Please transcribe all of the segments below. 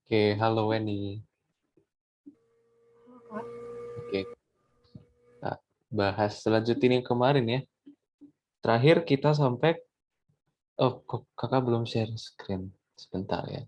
Oke, halo Wendy. Kak. Oke, kita bahas selanjutnya yang kemarin ya. Terakhir kita sampai, oh kok kakak belum share screen. Sebentar ya.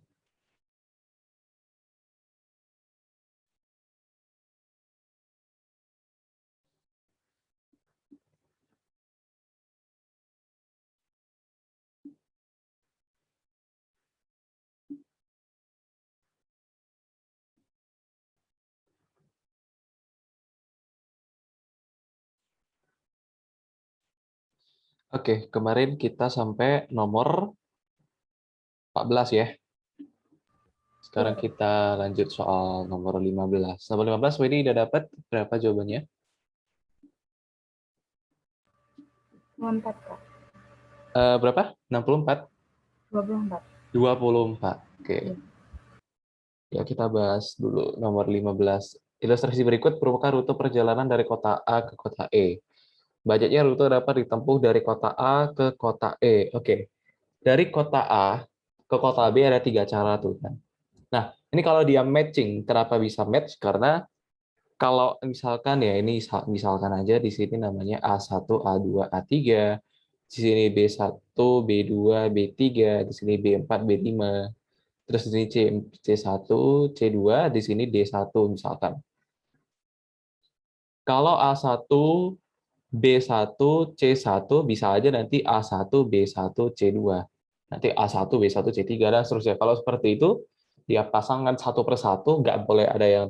Oke, kemarin kita sampai nomor 14 ya. Sekarang Iya, kita lanjut soal nomor 15. Nomor 15, Wendy udah dapat berapa jawabannya? 24, Kak. Berapa? 64? 24. 24. Oke, Iya. ya kita bahas dulu nomor 15. Ilustrasi berikut merupakan rute perjalanan dari kota A ke kota E. Budgetnya rute dapat ditempuh dari kota A ke kota E. Oke, dari kota A ke kota B ada tiga cara tuh kan. Nah, ini kalau dia matching, kenapa bisa match? Karena kalau misalkan ya ini misalkan aja di sini namanya A1, A2, A3, di sini B1, B2, B3, di sini B4, B5, terus di sini C1, C2, di sini D1 misalkan. Kalau A1, B1, C1 bisa aja nanti A1, B1, C2. Nanti A1, B1, C3, dan seterusnya. Kalau seperti itu, dia pasangkan satu persatu, nggak boleh ada yang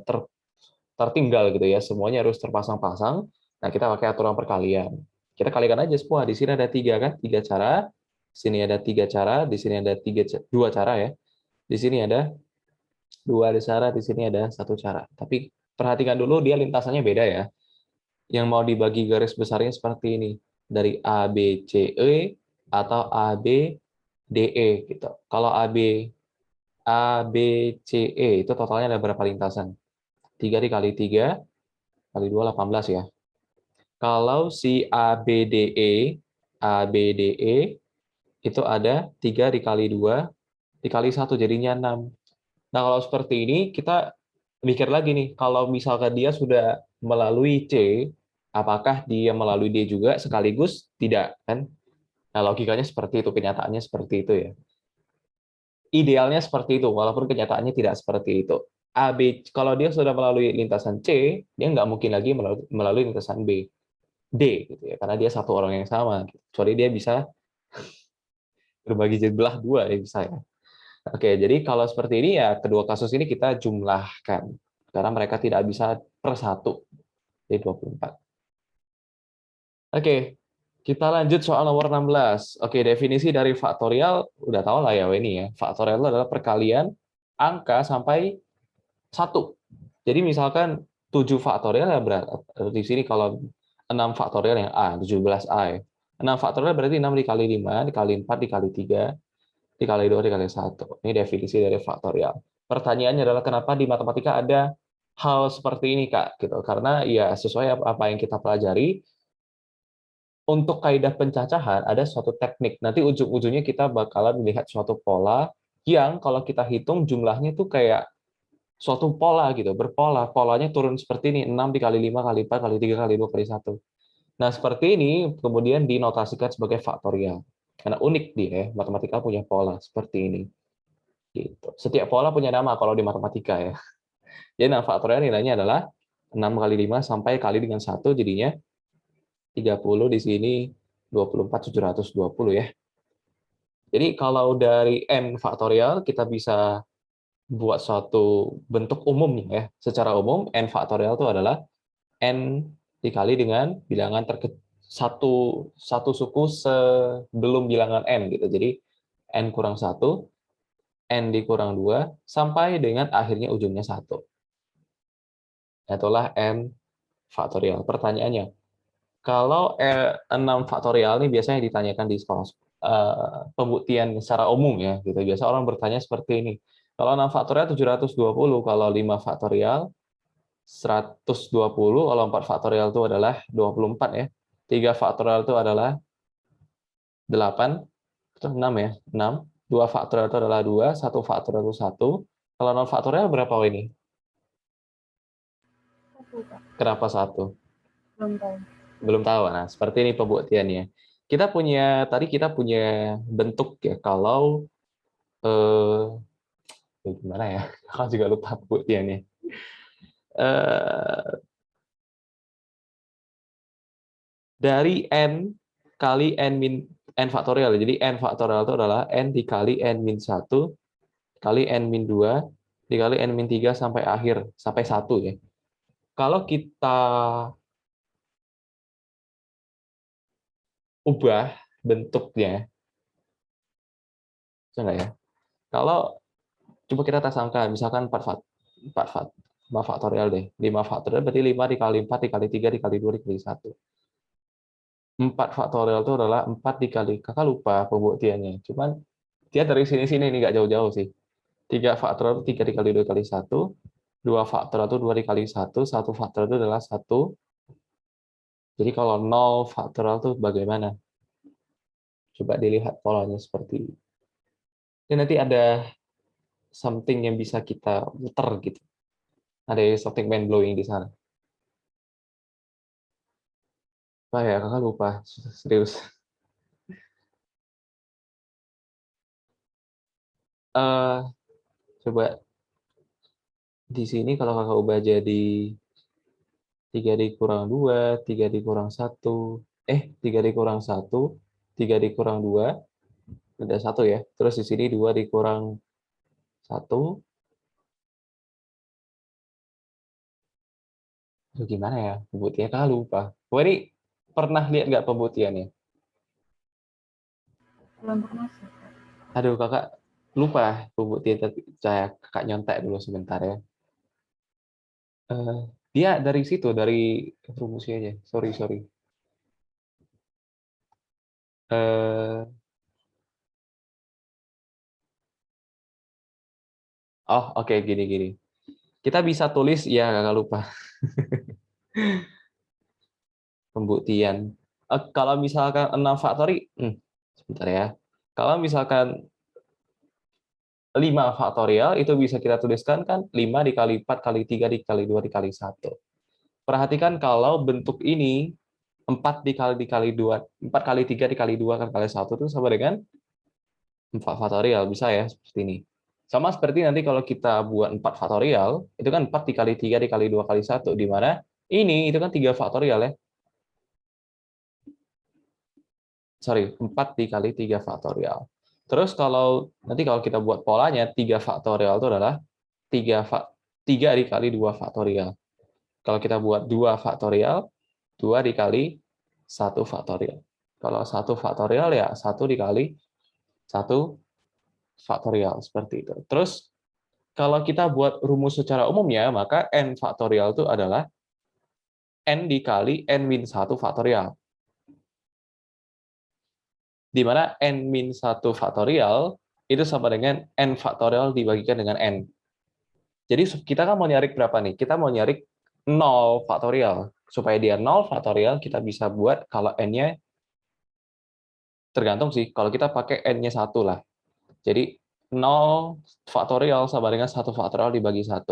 tertinggal gitu ya. Semuanya harus terpasang-pasang. Nah, kita pakai aturan perkalian. Kita kalikan aja semua. Di sini ada tiga kan, tiga cara. Di sini ada tiga cara. Di sini ada dua cara ya. Di sini ada dua cara. Di sini ada satu cara. Tapi perhatikan dulu dia lintasannya beda ya. Yang mau dibagi garis besarnya seperti ini. Dari A, B, C, E, atau A, B, D, E. Gitu. Kalau A, B, C, E, itu totalnya ada berapa lintasan? 3 dikali 3, kali 2, 18 ya. Kalau si A, B, D, E, A, B, D, E, itu ada 3 dikali 2, dikali 1, jadinya 6. Nah, kalau seperti ini, kita mikir lagi nih, kalau misalkan dia sudah melalui C, apakah dia melalui D juga sekaligus? Tidak, kan? Nah, logikanya seperti itu, kenyataannya seperti itu ya. Idealnya seperti itu, walaupun kenyataannya tidak seperti itu. A, B, kalau dia sudah melalui lintasan C, dia nggak mungkin lagi melalui lintasan B, D, gitu ya, karena dia satu orang yang sama. Kecuali dia bisa berbagi jadi belah dua, ya bisa ya. Oke, jadi kalau seperti ini ya, kedua kasus ini kita jumlahkan. Karena mereka tidak bisa per satu, jadi 24. Oke, kita lanjut soal nomor 16. Oke, definisi dari faktorial, udah tahu lah ya ini ya. Faktorial itu adalah perkalian angka sampai 1. Jadi misalkan 7 faktorial ya berarti di sini kalau 6 faktorial yang A, 17A ya. 6 faktorial berarti 6 dikali 5, dikali 4, dikali 3, dikali 2, dikali 1. Ini definisi dari faktorial. Pertanyaannya adalah kenapa di matematika ada hal seperti ini, Kak? Gitu. Karena ya sesuai apa yang kita pelajari, untuk kaidah pencacahan ada suatu teknik. Nanti ujung-ujungnya kita bakalan melihat suatu pola yang kalau kita hitung jumlahnya itu kayak suatu pola gitu, berpola. Polanya turun seperti ini, 6 dikali 5 kali 4 kali 3 kali 2 kali 1. Nah, seperti ini kemudian dinotasikan sebagai faktorial. Karena unik dia, ya, matematika punya pola seperti ini. Gitu. Setiap pola punya nama kalau di matematika ya. Jadi nah, faktorial nilainya adalah 6 kali 5 sampai kali dengan 1 jadinya 30 di sini 24 720 ya. Jadi kalau dari n faktorial kita bisa buat suatu bentuk umum nih ya. Secara umum n faktorial itu adalah n dikali dengan bilangan satu suku sebelum bilangan n gitu. Jadi n kurang 1, n dikurang 2 sampai dengan akhirnya ujungnya 1. Itulah n faktorial. Pertanyaannya, kalau 6 faktorial ini biasanya ditanyakan di sekolah pembuktian secara umum ya gitu. Biasa orang bertanya seperti ini. Kalau 6 faktorial 720, kalau 5 faktorial 120, kalau 4 faktorial itu adalah 24 ya. 3 faktorial itu adalah 8, itu 6 ya, 6. 2 faktorial itu adalah 2, 1 faktorial itu 1, Kalau 0 faktorial berapa ini? 1, Kak. Kenapa 1? Belum tahu. Belum tahu. Nah, seperti ini pembuktiannya. Tadi kita punya bentuk ya, kalau gimana ya? Aku juga lupa pembuktiannya. Eh, dari n kali n faktorial. Jadi n faktorial itu adalah n dikali n min 1 kali n min 2 dikali n min 3 sampai akhir, sampai 1 ya. Kalau kita ubah bentuknya, bisa nggak ya? Kalau coba kita tes angka, misalkan 5 faktorial deh. 5 faktorial berarti 5 dikali 4 dikali 3 dikali 2 dikali 1. 4 faktorial itu adalah 4 dikali, kakak lupa pembuktiannya. Cuman dia dari sini-sini nih, nggak jauh-jauh sih. 3 faktorial itu 3 dikali 2 kali 1. 2 faktorial itu 2 dikali 1. 1 faktorial itu adalah 1. Jadi kalau 0 faktorial itu bagaimana? Coba dilihat polanya seperti ini. Dan nanti ada something yang bisa kita muter gitu. Ada something mind blowing di sana. Apa ya, kakak lupa. Serius. Coba di sini kalau kakak ubah jadi 3 dikurang 2, 3 dikurang 1, 3 dikurang 1, 3 dikurang 2, ada 1 ya. Terus di sini 2 dikurang 1, itu gimana ya? Pembuktiannya kakak lupa. Wah, ini pernah lihat nggak pembuktiannya? Belum pernah sih, Kak. Aduh, kakak lupa pembuktian, tapi saya kakak nyontek dulu sebentar ya. Eh, dia dari situ, dari rumusnya aja. Sorry, sorry. Eh, oh, oke, gini-gini. Kita bisa tulis, ya kakak lupa. Pembuktian. Kalau misalkan 6 faktori, sebentar ya. Kalau misalkan 5 faktorial, itu bisa kita tuliskan kan 5 dikali 4 kali 3 dikali 2 dikali 1. Perhatikan kalau bentuk ini 4 dikali 2, 4 kali 3 dikali 2 kali 1 itu sama dengan 4 faktorial, bisa ya, seperti ini. Sama seperti nanti kalau kita buat 4 faktorial, itu kan 4 dikali 3 dikali 2 kali 1, di mana ini itu kan 3 faktorial ya. Sorry, 4 dikali 3 faktorial. Terus nanti kalau kita buat polanya, 3 faktorial itu adalah 3 dikali 2 faktorial. Kalau kita buat 2 faktorial, 2 dikali 1 faktorial. Kalau 1 faktorial ya 1 dikali 1 faktorial, seperti itu. Terus kalau kita buat rumus secara umumnya, maka n faktorial itu adalah n dikali n min 1 faktorial. Di mana n min 1 faktorial itu sama dengan n faktorial dibagikan dengan n. Jadi kita kan mau nyari berapa nih? Kita mau nyari 0 faktorial. Supaya dia 0 faktorial, kita bisa buat kalau n-nya tergantung sih. Kalau kita pakai n-nya 1 lah. Jadi 0 faktorial sama dengan 1 faktorial dibagi 1.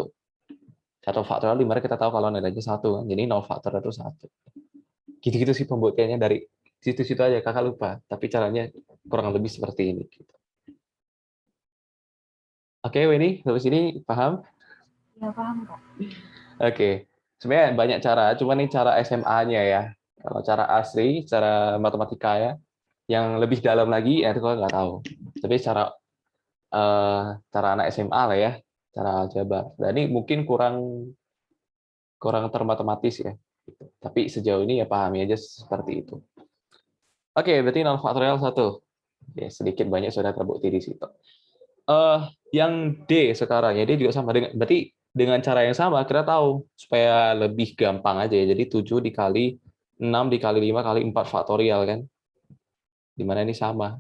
1 faktorial di mana kita tahu kalau nilainya 1. Jadi 0 faktorial itu 1. Gitu-gitu sih pembuktiannya, dari situ-situ aja, kakak lupa. Tapi caranya kurang lebih seperti ini. Oke, Weni, sampai sini paham? Ya, paham, Kak. Oke. Sebenarnya banyak cara, cuma ini cara SMA-nya ya. Kalau cara asli, cara matematika ya, yang lebih dalam lagi, ya itu kalau nggak tahu. Tapi cara anak SMA lah ya, cara aljabar. Dan ini mungkin kurang kurang termatematis ya. Tapi sejauh ini ya pahami aja seperti itu. Oke, berarti 0 faktorial 1. Ya, sedikit banyak sudah terbukti di situ. Yang D sekarang ya, dia juga sama dengan, berarti dengan cara yang sama kita tahu supaya lebih gampang aja ya. Jadi 7 dikali 6 dikali 5 kali 4 faktorial kan. Dimana ini sama.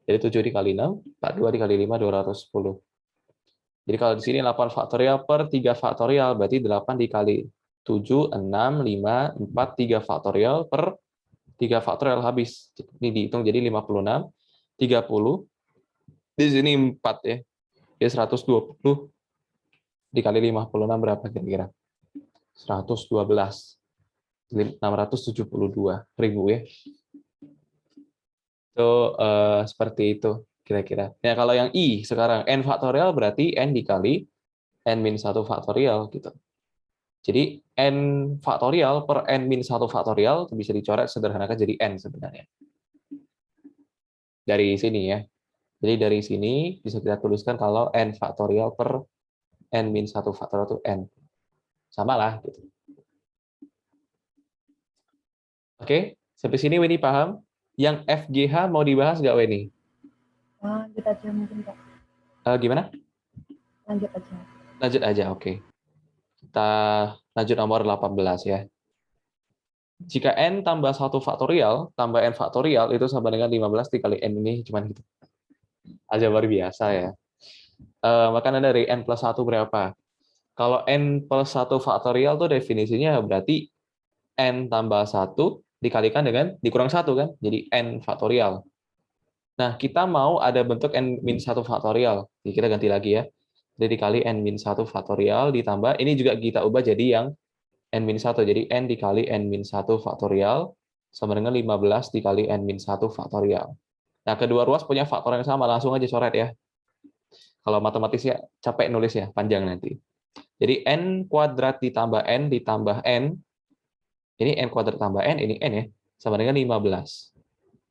Jadi 7 dikali 6, 42 dikali 5, 210. Jadi kalau di sini 8 faktorial per 3 faktorial, berarti 8 dikali 7, 6, 5, 4, 3 faktorial per 3 faktorial habis. Ini dihitung jadi 56, 30. Di sini 4 ya. Jadi 120 dikali 56 berapa kira-kira? 112. 672.000 ya. So, seperti itu kira-kira. Nah, kalau yang I sekarang, n faktorial berarti n dikali n min 1 faktorial gitu. Jadi n faktorial per n min 1 faktorial itu bisa dicoret sederhanakan jadi n sebenarnya. Dari sini ya. Jadi dari sini bisa kita tuliskan kalau n faktorial per n min 1 faktorial itu n. Sama lah gitu. Oke, sampai sini Weni paham? Yang FGH mau dibahas nggak Weni? Lanjut aja mungkin Kak. Gimana? Lanjut aja. Lanjut aja, oke. Kita lanjut nomor 18 ya. Jika n tambah 1 faktorial, tambah n faktorial itu sama dengan 15 dikali n ini cuma gitu. Aljabar biasa ya. Makanya dari n plus 1 berapa? Kalau n plus 1 faktorial itu definisinya berarti n tambah 1 dikalikan dengan dikurang 1 kan? Jadi n faktorial. Nah, kita mau ada bentuk n min 1 faktorial. Jadi kita ganti lagi ya. Jadi dikali n min 1 faktorial ditambah, ini juga kita ubah jadi yang n min 1. Jadi n dikali n min 1 faktorial sama dengan 15 dikali n min 1 faktorial. Nah, kedua ruas punya faktor yang sama, langsung aja coret ya. Kalau matematisnya capek nulisnya, panjang nanti. Jadi n kuadrat ditambah n, ini n kuadrat tambah n, ini n ya, sama dengan 15.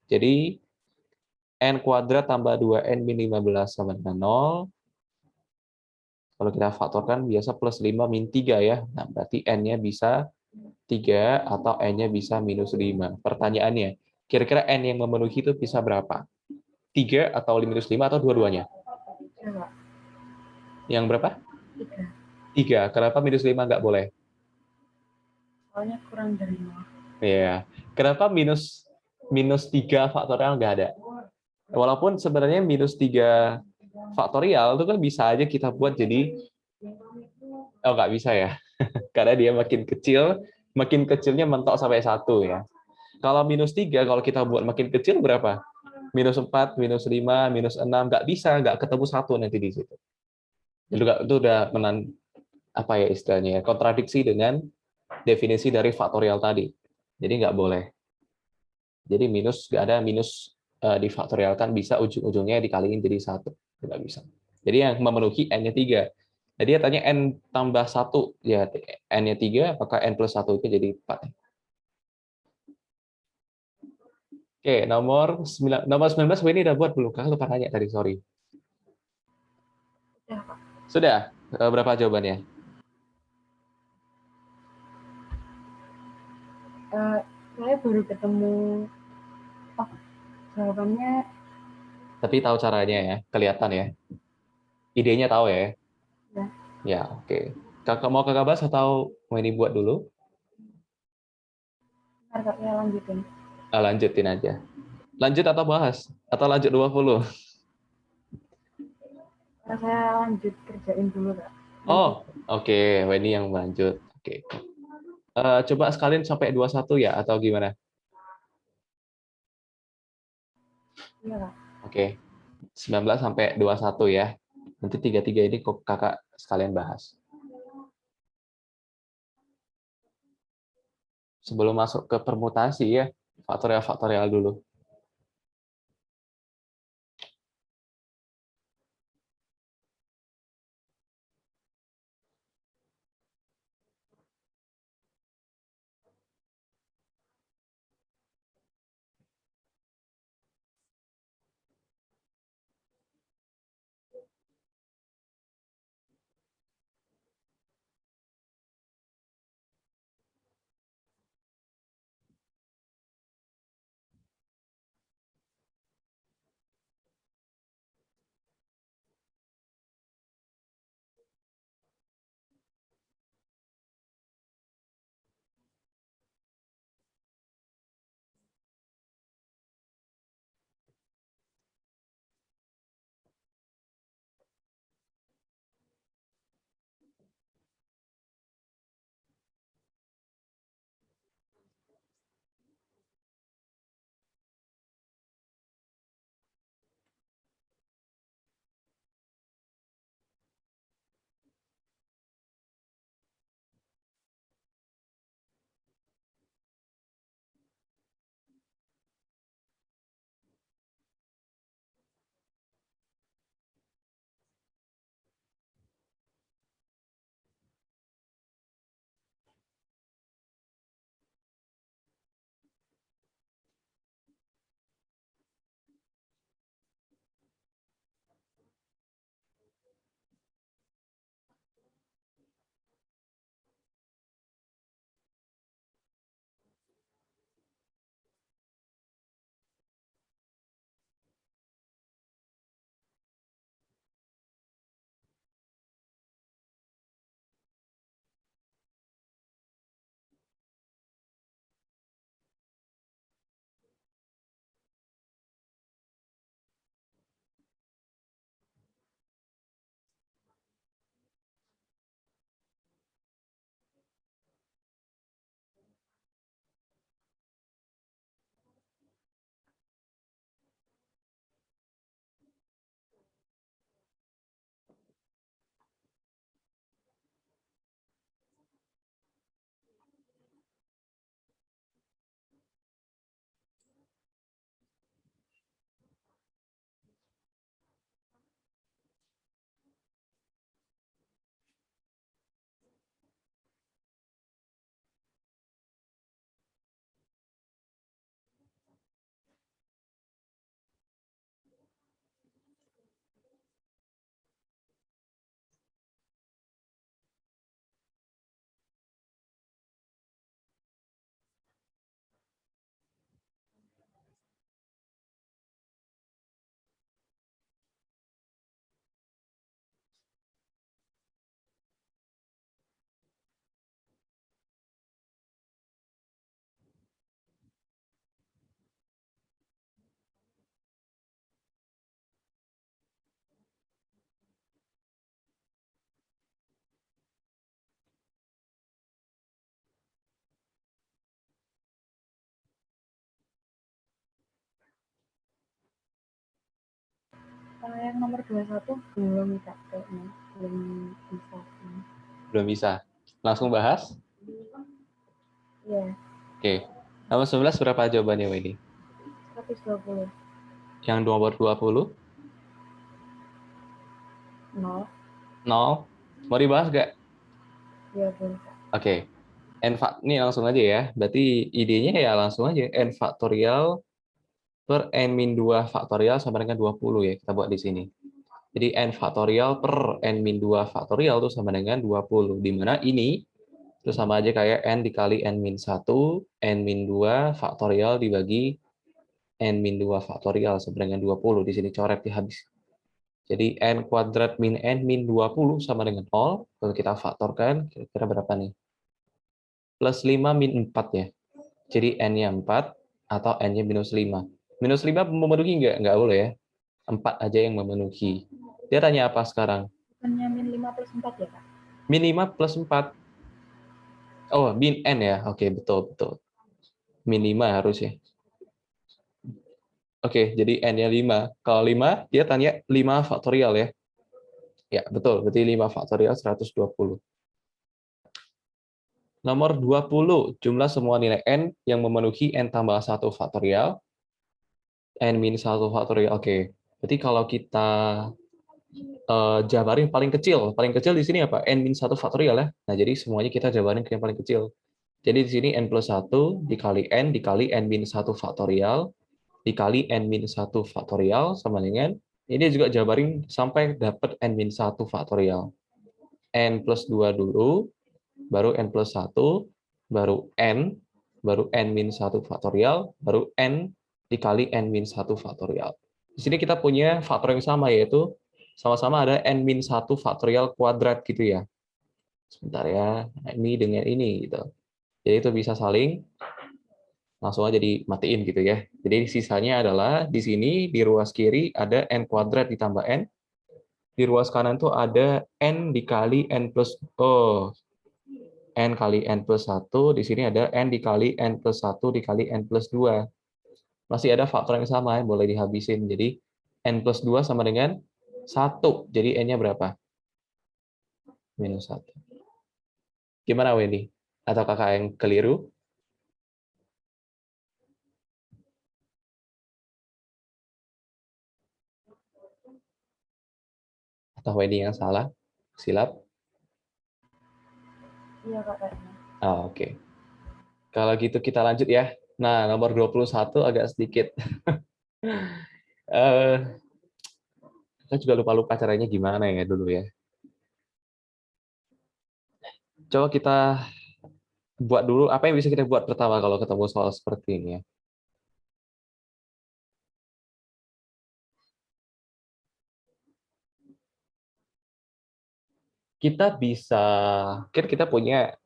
Jadi n kuadrat tambah 2n min 15 sama dengan 0. Kalau kita faktorkan biasa plus 5 min 3 ya. Nah, berarti n-nya bisa 3 atau n-nya bisa minus 5. Pertanyaannya, kira-kira n yang memenuhi itu bisa berapa? 3 atau minus 5 atau dua-duanya? Coba. Yang berapa? 3. 3. Kenapa minus 5 nggak boleh? Soalnya kurang dari 0. Ya. Kenapa minus minus 3 faktorial nggak ada? Walaupun sebenarnya minus 3 faktorial itu kan bisa aja kita buat jadi, oh nggak bisa ya. Karena dia makin kecil, makin kecilnya mentok sampai 1 ya. Kalau minus 3, kalau kita buat makin kecil berapa? Minus 4, minus 5, minus 6, nggak bisa, nggak ketemu 1 nanti di situ. Itu udah apa ya istilahnya ya, kontradiksi dengan definisi dari faktorial tadi. Jadi nggak boleh. Jadi minus, nggak ada minus difaktorialkan, bisa ujung-ujungnya dikaliin jadi 1. Nggak bisa. Jadi yang memenuhi n-nya 3. Jadi dia tanya n tambah 1, ya n-nya 3, apakah n plus 1 itu jadi 4. Oke, nomor 19 ini udah buat belum? Kakak lupa nanya tadi, sorry. Udah Kak. Sudah? Berapa jawabannya? Saya baru ketemu. Oh, jawabannya Tapi tahu caranya ya, kelihatan ya. Idenya tahu ya. ya. Ya, oke. Kakak bahas atau mau ini buat dulu? Ntar Kak ya lanjutin. Lanjutin aja. Lanjut atau bahas? Atau lanjut 20? Saya lanjut kerjain dulu Kak. Oh, Nanti. oke. Weni yang lanjut. Oke. Coba sekalian sampai 21 ya, atau gimana? Iya Kak. Oke. 19 sampai 21 ya. Nanti tiga-tiga ini kok kakak sekalian bahas. Sebelum masuk ke permutasi ya, faktorial-faktorial dulu. Yang nomor 21 belum Kak, kayaknya. Belum bisa. Belum bisa. Langsung bahas? Iya, Oke. Nomor 11 berapa jawabannya, Wendy? 120. Yang nomor 20? 0. 0. Mau dibahas nggak? Iya, boleh Kak. Oke. Ini langsung aja ya. Berarti idenya ya langsung aja. N faktorial per N-2 faktorial sama dengan 20 ya. Kita buat di sini. Jadi N faktorial per N-2 faktorial itu sama dengan 20. Di mana ini itu sama aja kayak N dikali N-1, N-2 faktorial dibagi N-2 faktorial sama dengan 20. Di sini coret di habis. Jadi N kuadrat min N min 20 sama dengan 0. Kalau kita faktorkan, kira-kira berapa nih? Plus 5 min 4 ya. Jadi N-nya 4 atau N-nya minus 5. Minus 5 memenuhi nggak? Nggak boleh ya. 4 aja yang memenuhi. Dia tanya apa sekarang? Bukannya min 5 plus 4 ya Kak? Min 5 plus 4. Oh, min N ya. Oke, betul, betul. Min 5 harus ya. Oke, jadi N-nya 5. Kalau 5, dia tanya 5 faktorial ya. Ya, betul. Berarti 5 faktorial 120. Nomor 20, jumlah semua nilai N yang memenuhi N tambah 1 faktorial. N min 1 faktorial. Oke. Berarti kalau kita jabarin paling kecil di sini apa? N min 1 faktorial ya. Nah, jadi semuanya kita jabarin ke yang paling kecil. Jadi di sini N plus 1 dikali N dikali N min 1 faktorial dikali N min 1 faktorial sama dengan, ini juga jabarin sampai dapat N min 1 faktorial. N plus 2 dulu, baru N plus 1, baru N min 1 faktorial, baru N dikali N min 1 faktorial. Di sini kita punya faktor yang sama, yaitu sama-sama ada N min 1 faktorial kuadrat gitu ya. Sebentar ya, ini dengan ini gitu. Jadi itu bisa saling langsung aja dimatiin gitu ya. Jadi sisanya adalah di sini di ruas kiri ada N kuadrat ditambah N. Di ruas kanan tuh ada N dikali N plus, N kali N plus 1. Di sini ada N dikali N plus 1 dikali N plus 2. Masih ada faktor yang sama ya, boleh dihabisin. Jadi N plus 2 sama dengan 1. Jadi N-nya berapa? Minus 1. Gimana Wendy? Atau kakak yang keliru? Atau Wendy yang salah? Silap? Iya Kak, kayaknya. Oke. Kalau gitu kita lanjut ya. Nah, nomor 21 agak sedikit. eh Saya juga lupa-lupa caranya gimana ya dulu ya. Coba kita buat dulu, apa yang bisa kita buat pertama kalau ketemu soal seperti ini ya. Kita bisa, kan kita punya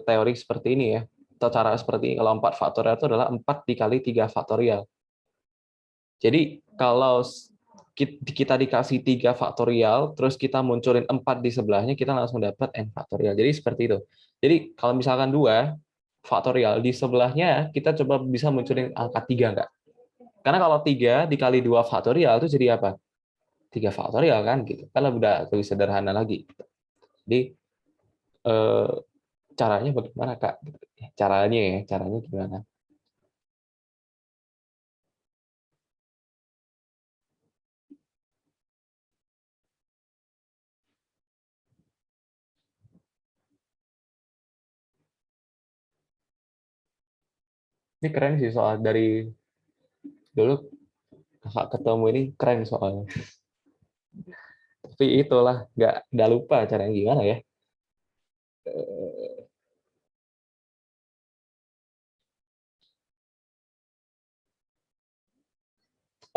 teori seperti ini ya, atau cara seperti ini. Kalau 4 faktorial itu adalah 4 dikali 3 faktorial. Jadi kalau kita dikasih 3 faktorial, terus kita munculin 4 di sebelahnya, kita langsung dapat N faktorial. Jadi seperti itu. Jadi kalau misalkan 2 faktorial, di sebelahnya kita coba bisa munculin angka 3 nggak? Karena kalau 3 dikali 2 faktorial itu jadi apa? 3 faktorial kan gitu. Kan udah lebih sederhana lagi. Jadi eh, caranya bagaimana Kak? Caranya gimana? Ini keren sih soal dari dulu Kakak ketemu ini keren soalnya. Tapi itulah nggak lupa caranya gimana ya.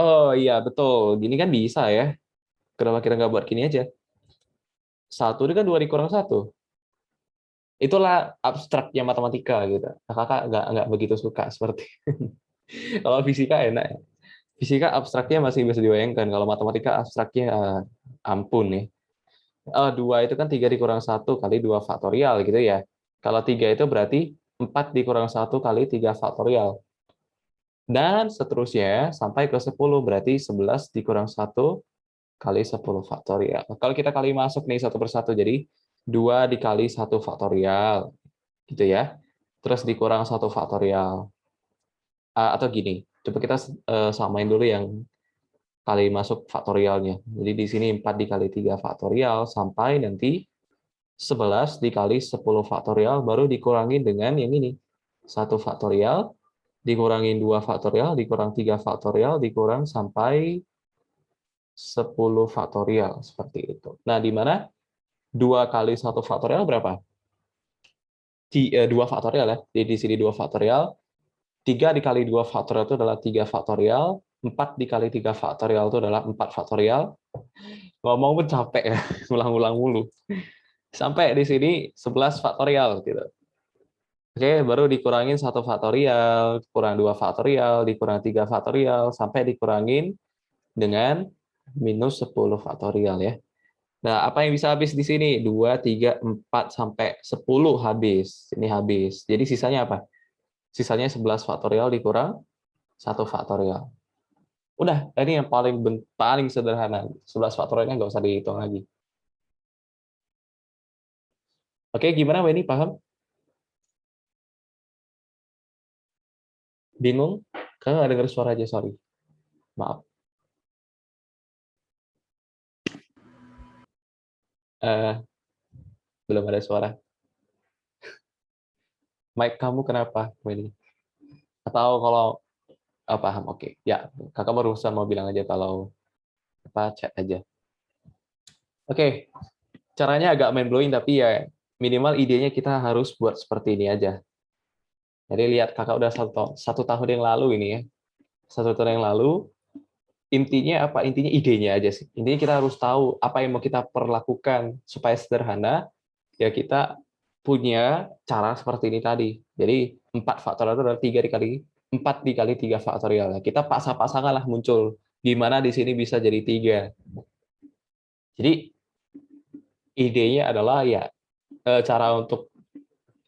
Oh iya betul, gini kan bisa ya. Kenapa kita nggak buat gini aja? Satu itu kan 2 dikurang 1. Itulah abstraknya matematika gitu. Nah, kakak nggak begitu suka seperti kalau fisika enak ya. Fisika abstraknya masih bisa dibayangkan. Kalau matematika abstraknya ampun nih. 2 itu kan 3 dikurang 1 kali 2 faktorial gitu ya. Kalau 3 itu berarti 4 dikurang 1 kali 3 faktorial. Dan seterusnya sampai ke 10 berarti 11 dikurang 1 kali 10 faktorial. Kalau kita kali masuk nih satu persatu, jadi 2 dikali 1 faktorial, gitu ya. Terus dikurang 1 faktorial. Atau gini, coba kita samain dulu yang kali masuk faktorialnya. Jadi di sini 4 dikali 3 faktorial, sampai nanti 11 dikali 10 faktorial, baru dikurangin dengan yang ini. 1 faktorial, dikurangin 2 faktorial, dikurang 3 faktorial, dikurang sampai 10 faktorial, seperti itu. Nah, di mana 2 kali 1 faktorial berapa? 2 faktorial ya. Jadi di sini 2 faktorial, 3 dikali 2 faktorial itu adalah 3 faktorial, 4 dikali 3 faktorial itu adalah 4 faktorial. Ngomong pun capek ya, ulang-ulang mulu. Sampai di sini 11 faktorial gitu. Oke, baru dikurangin 1 faktorial, kurang 2 faktorial, dikurang 3 faktorial, sampai dikurangin dengan minus 10 faktorial ya. Nah, apa yang bisa habis di sini? 2, 3, 4, sampai 10 habis. Ini habis. Jadi sisanya apa? Sisanya 11 faktorial dikurang 1 faktorial. Udah, ini yang paling sederhana. 11 faktorialnya nggak usah dihitung lagi. Oke, gimana Weni? Paham? Bingung? Kakak nggak dengar suara aja, sorry. Maaf. Eh, belum ada suara. Mic kamu kenapa, Weni? Atau kalau paham, oke. Ya, kakak barusan mau bilang aja kalau chat aja. Oke, caranya agak mind blowing tapi ya minimal idenya kita harus buat seperti ini aja. Jadi lihat kakak udah satu tahun yang lalu ini ya, 1 tahun yang lalu intinya apa? Intinya idenya aja sih. Intinya kita harus tahu apa yang mau kita perlakukan supaya sederhana. Ya kita punya cara seperti ini tadi. Jadi 4 faktorial itu adalah 3 dikali 4 dikali 3 faktorial. Nah, kita pasang-pasangan lah muncul. Gimana di sini bisa jadi 3. Jadi idenya adalah ya cara untuk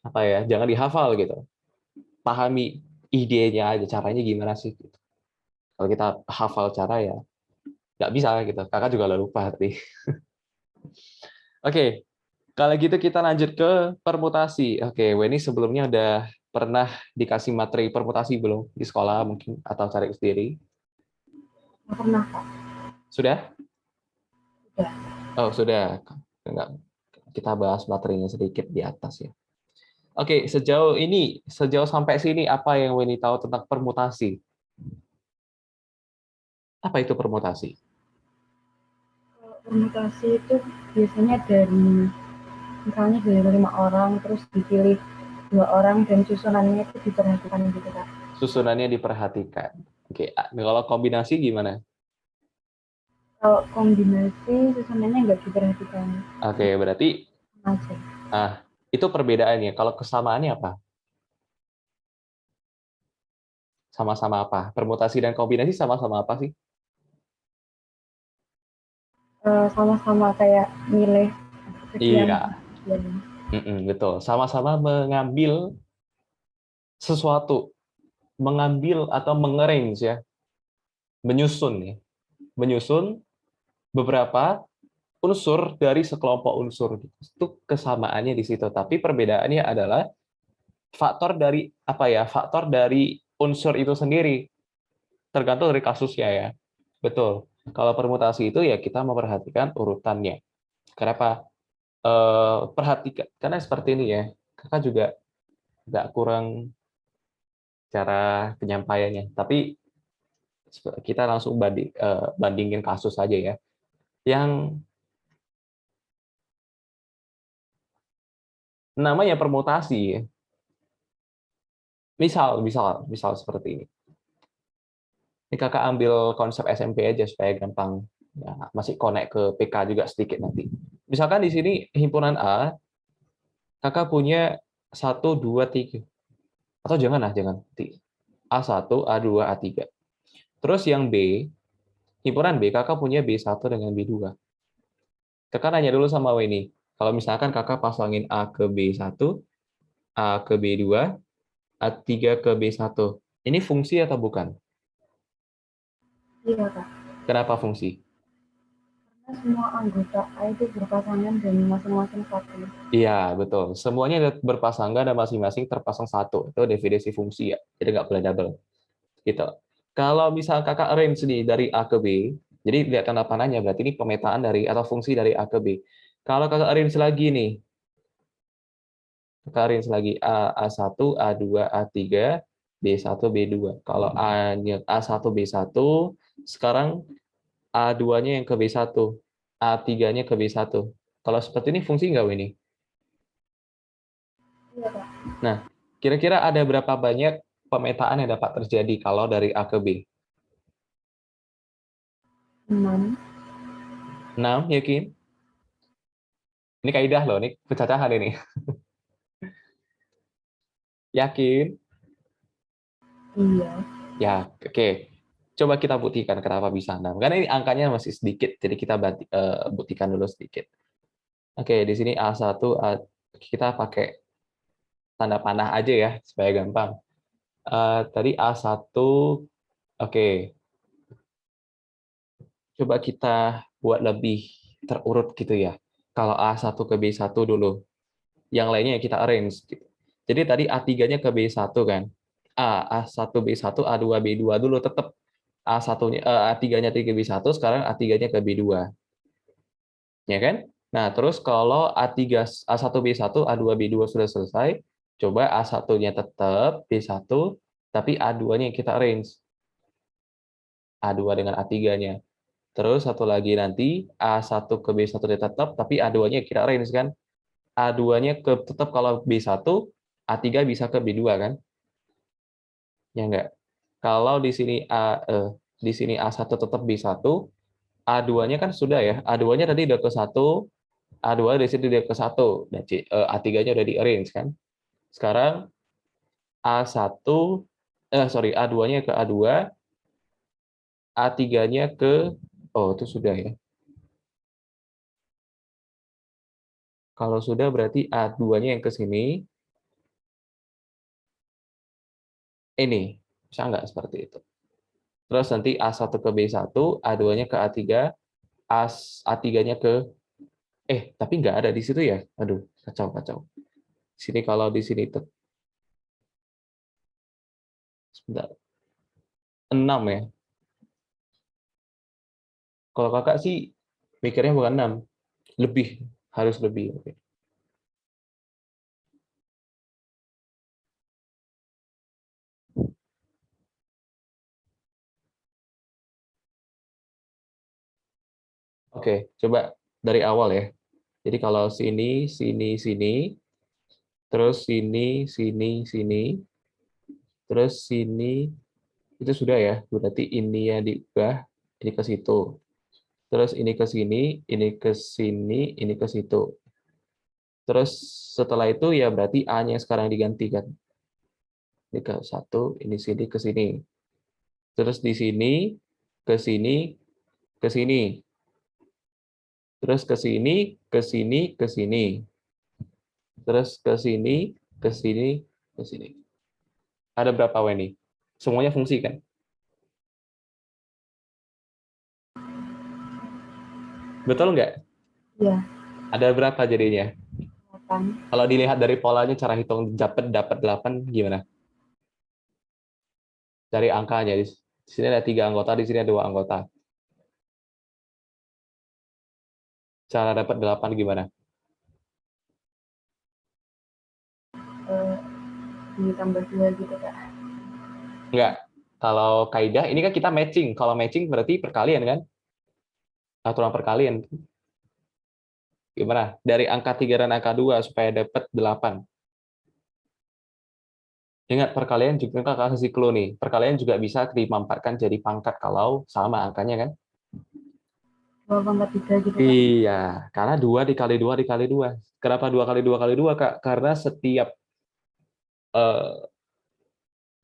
apa ya? Jangan dihafal gitu. Pahami idenya aja, caranya gimana sih gitu. Kalau kita hafal cara ya nggak bisa gitu. Kakak juga udah lupa tadi. Oke, kalau gitu kita lanjut ke permutasi. Oke, Weni sebelumnya udah pernah dikasih materi permutasi belum di sekolah mungkin atau cari sendiri? Nggak pernah, Kak. Sudah? Udah. Oh, sudah. Enggak. Kita bahas materinya sedikit di atas ya. Oke, sejauh sampai sini apa yang Weni tahu tentang permutasi? Apa itu permutasi? Permutasi itu biasanya misalnya dari 5 orang, terus dipilih 2 orang, dan susunannya itu diperhatikan gitu, Kak. Susunannya diperhatikan. Oke, kalau kombinasi gimana? Kalau kombinasi, susunannya nggak diperhatikan. Oke, berarti Aja. itu perbedaannya. Kalau kesamaannya apa? Sama-sama apa? Permutasi dan kombinasi sama-sama apa sih? Sama-sama kayak milih sekian Iya, sekian. betul. Sama-sama mengambil sesuatu, mengambil atau mengarrange ya, menyusun ya, menyusun beberapa unsur dari sekelompok unsur. Itu kesamaannya di situ. Tapi perbedaannya adalah faktor dari apa ya? Faktor dari unsur itu sendiri tergantung dari kasusnya ya. Betul. Kalau permutasi itu ya kita memperhatikan urutannya. Kenapa? Perhatikan karena seperti ini ya. Kakak juga nggak kurang cara penyampaiannya. Tapi kita langsung bandingin kasus saja ya. Yang namanya permutasi ya. Misal seperti ini. Ini kakak ambil konsep SMP aja supaya gampang. Ya, masih connect ke PK juga sedikit nanti. Misalkan di sini himpunan A, kakak punya 1, 2, 3. Atau jangan. A1, A2, A3. Terus yang B, himpunan B, kakak punya B1 dengan B2. Kakak nanya dulu sama Weni, kalau misalkan kakak pasangin A ke B1, A ke B2, A3 ke B1, ini fungsi atau bukan? Iya, Kak. Kenapa fungsi? Karena semua anggota A itu berpasangan dan masing-masing satu. Iya, betul. Semuanya berpasangan dan masing-masing terpasang satu. Itu definisi fungsi ya. Jadi nggak boleh double. Gitu. Kalau misal kakak arrange nih dari A ke B, jadi lihat tanda panahnya, berarti ini pemetaan dari atau fungsi dari A ke B. Kalau kakak arrange lagi nih, kakak arrange lagi A1, A2, A3, B1, B2. Kalau A-nya A1, B1, sekarang A2-nya yang ke B1, A3-nya ke B1. Kalau seperti ini fungsi nggak ini? Iya, Kak. Nah, kira-kira ada berapa banyak pemetaan yang dapat terjadi kalau dari A ke B? 6. 6, yakin? Ini kaidah loh, ini pecacahan ini. Yakin? Iya. Ya, oke. Coba kita buktikan kenapa bisa 6. Karena ini angkanya masih sedikit, jadi kita buktikan dulu sedikit. Oke, di sini A1, kita pakai tanda panah aja ya, supaya gampang. Tadi A1, oke. Coba kita buat lebih terurut gitu ya. Kalau A1 ke B1 dulu. Yang lainnya kita arrange. Gitu. Jadi tadi A3-nya ke B1 kan. A1 B1, A2 B2 dulu tetap A1-nya A3-nya ke B1, sekarang A3-nya ke B2. Ya kan? Nah, terus kalau A3 A1 B1, A2 B2 sudah selesai, coba A1-nya tetap B1, tapi A2-nya yang kita arrange. A2 dengan A3-nya. Terus satu lagi nanti A1 ke B1 dia tetap, tapi A2-nya kita arrange kan. A2-nya ke tetap kalau B1, A3 bisa ke B2 kan? Ya enggak? Kalau di sini di sini A1 tetap B1, A2-nya kan sudah ya. A2-nya tadi udah ke 1, A2 di sini udah ke 1. Dan A3-nya udah di-arrange kan? Sekarang A1 sorry, A2-nya ke A2, A3-nya ke itu sudah ya. Kalau sudah berarti A2-nya yang ke sini. Ini bisa nggak seperti itu? Terus nanti A1 ke B1, A2-nya ke A3, A3-nya ke tapi nggak ada di situ ya. Aduh, kacau kacau. Sini kalau di sini sebentar, 6 ya. Kalau kakak sih mikirnya bukan 6, lebih, harus lebih. Oke. Oke, coba dari awal ya. Jadi kalau sini, sini, sini, terus sini, sini, sini, terus sini, itu sudah ya. Berarti ini yang diubah, ini ke situ. Terus ini ke sini, ini ke sini, ini ke situ. Terus setelah itu ya berarti A-nya sekarang diganti kan. Ini ke satu, ini sini ke sini. Terus di sini, ke sini, ke sini. Terus ke sini, ke sini, ke sini. Terus ke sini, ke sini, ke sini. Ada berapa W nih? Semuanya fungsi kan? Betul nggak? Iya. Ada berapa jadinya? 8. Kalau dilihat dari polanya, cara hitung dapat 8 gimana? Dari angkanya. Di sini ada 3 anggota, di sini ada 2 anggota. Cara dapat 8 gimana? Eh, ditambah 2 gitu, Kak. Enggak. Kalau kaidah, ini kan kita matching. Kalau matching berarti perkalian kan? Aturan perkalian. Gimana? Dari angka 3 dan angka 2 supaya dapat 8. Ingat, perkalian juga kakak kasih clue nih. Perkalian juga bisa dimanfaatkan jadi pangkat kalau sama angkanya kan? 2,3 gitu, Kak. Iya, karena 2 dikali 2 dikali 2. Kenapa 2 kali 2 kali 2, Kak? Karena setiap eh,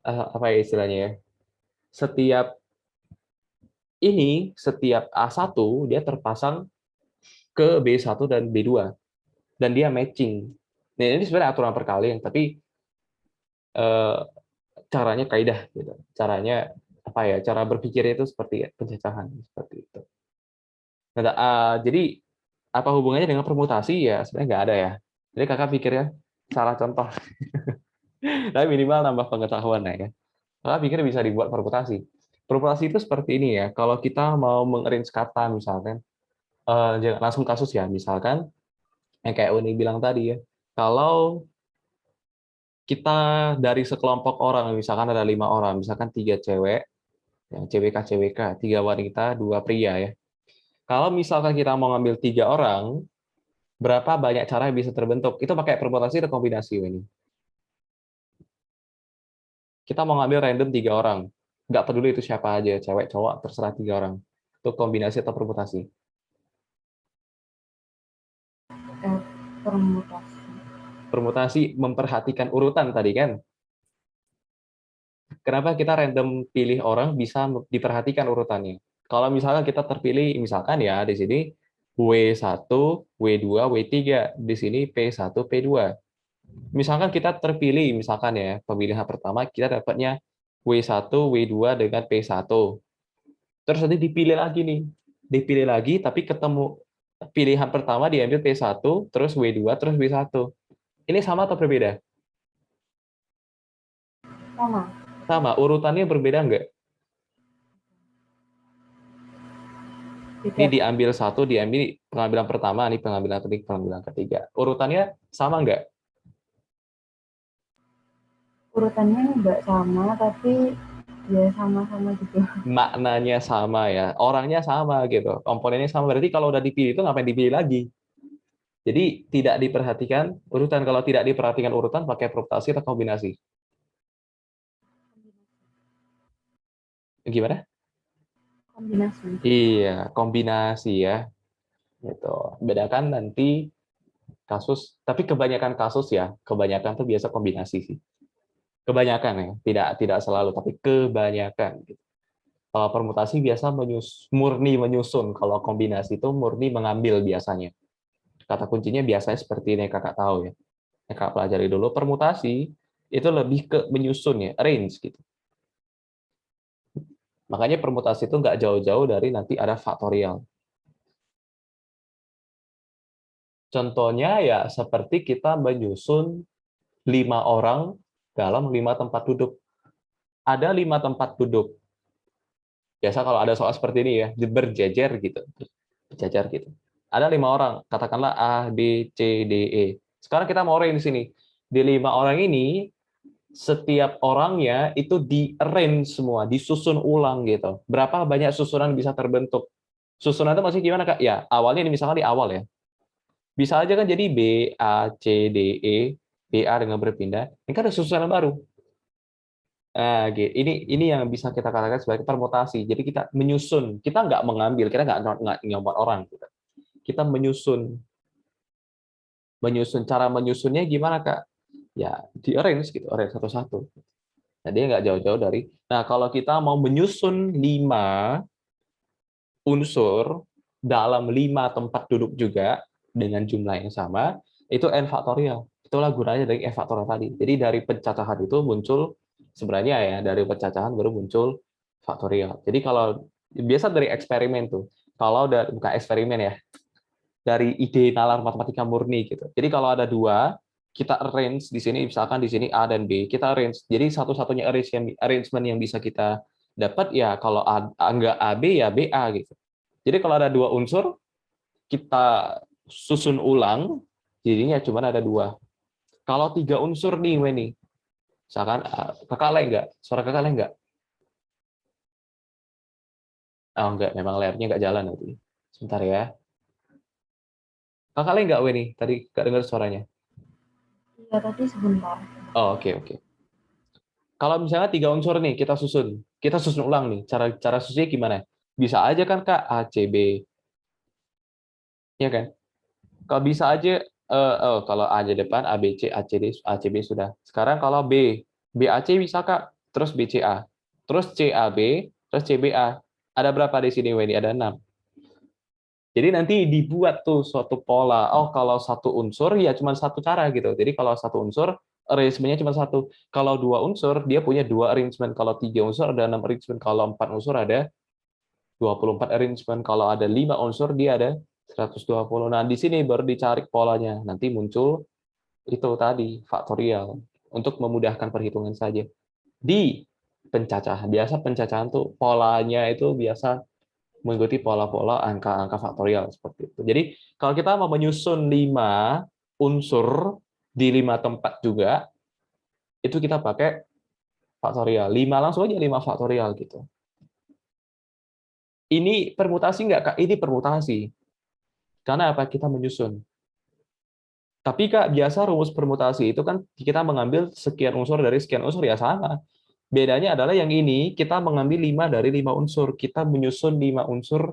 apa ya istilahnya ya? Setiap setiap A1 dia terpasang ke B1 dan B2 dan dia matching. Nah, ini sebenarnya aturan perkalian, tapi eh, caranya kaidah gitu. Caranya apa ya? Cara berpikirnya itu seperti pencecahan seperti itu. Jadi apa hubungannya dengan permutasi ya? Sebenarnya nggak ada ya. Jadi kakak pikirnya salah contoh. Tapi minimal nambah pengetahuan ya. Kakak pikir bisa dibuat permutasi. Permutasi itu seperti ini ya. Kalau kita mau mengarrange kata misalkan, jangan langsung kasus ya. Misalkan yang kayak Uni bilang tadi ya. Kalau kita dari sekelompok orang, misalkan ada 5 orang, misalkan 3 cewek, yang CWK, 3 wanita, 2 pria ya. Kalau misalkan kita mau ngambil 3 orang, berapa banyak cara yang bisa terbentuk? Itu pakai permutasi atau kombinasi ini? Kita mau ngambil random 3 orang, nggak peduli itu siapa aja, cewek, cowok, terserah 3 orang. Itu kombinasi atau permutasi? Permutasi. Permutasi memperhatikan urutan tadi kan. Kenapa kita random pilih orang bisa diperhatikan urutannya? Kalau misalkan kita terpilih, misalkan ya di sini W1, W2, W3, di sini P1, P2. Misalkan kita terpilih, misalkan ya, pemilihan pertama kita dapatnya W1, W2 dengan P1. Terus nanti dipilih lagi nih. Dipilih lagi, tapi ketemu pilihan pertama diambil P1, terus W2, terus W1. Ini sama atau berbeda? Sama. Sama, urutannya berbeda nggak? Ini Beda. diambil satu, diambil pengambilan pertama, ini pengambilan ketiga. Urutannya sama nggak? Urutannya nggak sama, tapi ya sama-sama gitu. Maknanya sama ya, orangnya sama gitu, komponennya sama. Berarti kalau udah dipilih itu ngapain dipilih lagi? Jadi tidak diperhatikan urutan. Kalau tidak diperhatikan urutan, pakai permutasi atau kombinasi? Gimana? Kombinasi. Iya, kombinasi ya. Gitu. Bedakan nanti kasus, tapi kebanyakan kasus ya, kebanyakan tuh biasa kombinasi sih. Kebanyakan ya, tidak selalu, tapi kebanyakan. Gitu. Kalau permutasi biasa murni menyusun, kalau kombinasi itu murni mengambil biasanya. Kata kuncinya biasanya seperti ini kakak tahu ya. Kakak pelajari dulu permutasi itu lebih ke menyusun ya, arrange gitu. Makanya permutasi itu nggak jauh-jauh dari nanti ada faktorial. Contohnya ya seperti kita menyusun 5 orang dalam 5 tempat duduk. Ada 5 tempat duduk. Biasa kalau ada soal seperti ini ya, berjejer gitu. Berjajar gitu. Ada 5 orang, katakanlah A, B, C, D, E. Sekarang kita mau arrange di sini. Di 5 orang ini, setiap orangnya itu di-arrange semua, disusun ulang gitu. Berapa banyak susunan bisa terbentuk? Susunan itu masih gimana, Kak? Ya, awalnya ini misalkan di awal ya. Bisa aja kan jadi B, A, C, D, E, B, A dengan berpindah. Ini kan ada susunan baru. Nah, gitu. Ini yang bisa kita katakan sebagai permutasi. Jadi kita menyusun, kita nggak mengambil, kita nggak nyomot orang. Gitu. Kita menyusun. Cara menyusunnya gimana, Kak? Ya, di-arrange gitu, arrange satu-satu. Nah, dia nggak jauh-jauh dari. Nah, kalau kita mau menyusun 5 unsur dalam 5 tempat duduk juga dengan jumlah yang sama, itu n faktorial. Itulah gunanya dari n faktorial tadi. Jadi dari pencacahan itu muncul sebenarnya ya, dari pencacahan baru muncul faktorial. Jadi kalau biasa dari eksperimen tuh, kalau bukan eksperimen ya, dari ide nalar matematika murni gitu. Jadi kalau ada 2, kita arrange di sini, misalkan di sini A dan B, kita arrange. Jadi satu-satunya arrangement yang bisa kita dapat ya kalau enggak AB ya BA gitu. Jadi kalau ada 2 unsur, kita susun ulang, jadinya cuma ada 2. Kalau 3 unsur nih, Weni, misalkan kakak lain enggak? Suara kakak lain enggak? Oh enggak, memang layarnya enggak jalan nanti. Sebentar ya. Kakak lain enggak, Weni? Tadi enggak dengar suaranya. Iya, tadi sebentar. Oh, oke. Kalau misalnya 3 unsur nih kita susun ulang nih. Cara susunnya gimana? Bisa aja kan Kak A C B, ya kan? Kalau bisa aja kalau A di depan A B C A C D A C B sudah. Sekarang kalau B A C bisa Kak, terus B C A, terus C A B, terus C B A. Ada berapa di sini Wendy? Ada 6. Jadi nanti dibuat tuh suatu pola. Oh, kalau satu unsur ya cuma satu cara gitu. Jadi kalau satu unsur arrangement-nya cuma satu. Kalau 2 unsur dia punya 2 arrangement. Kalau 3 unsur ada 6 arrangement. Kalau 4 unsur ada 24 arrangement. Kalau ada 5 unsur, dia ada 120. Nah, di sini baru dicari polanya. Nanti muncul itu tadi, faktorial. Untuk memudahkan perhitungan saja. Di pencacahan, biasa pencacahan tuh polanya itu biasa mengikuti pola-pola angka-angka faktorial seperti itu. Jadi, kalau kita mau menyusun 5 unsur di 5 tempat juga, itu kita pakai faktorial. 5 langsung aja 5 faktorial gitu. Ini permutasi nggak, Kak? Ini permutasi. Karena apa? Kita menyusun. Tapi, Kak, biasa rumus permutasi itu kan kita mengambil sekian unsur dari sekian unsur, ya sama. Bedanya adalah yang ini, kita mengambil 5 dari 5 unsur. Kita menyusun 5 unsur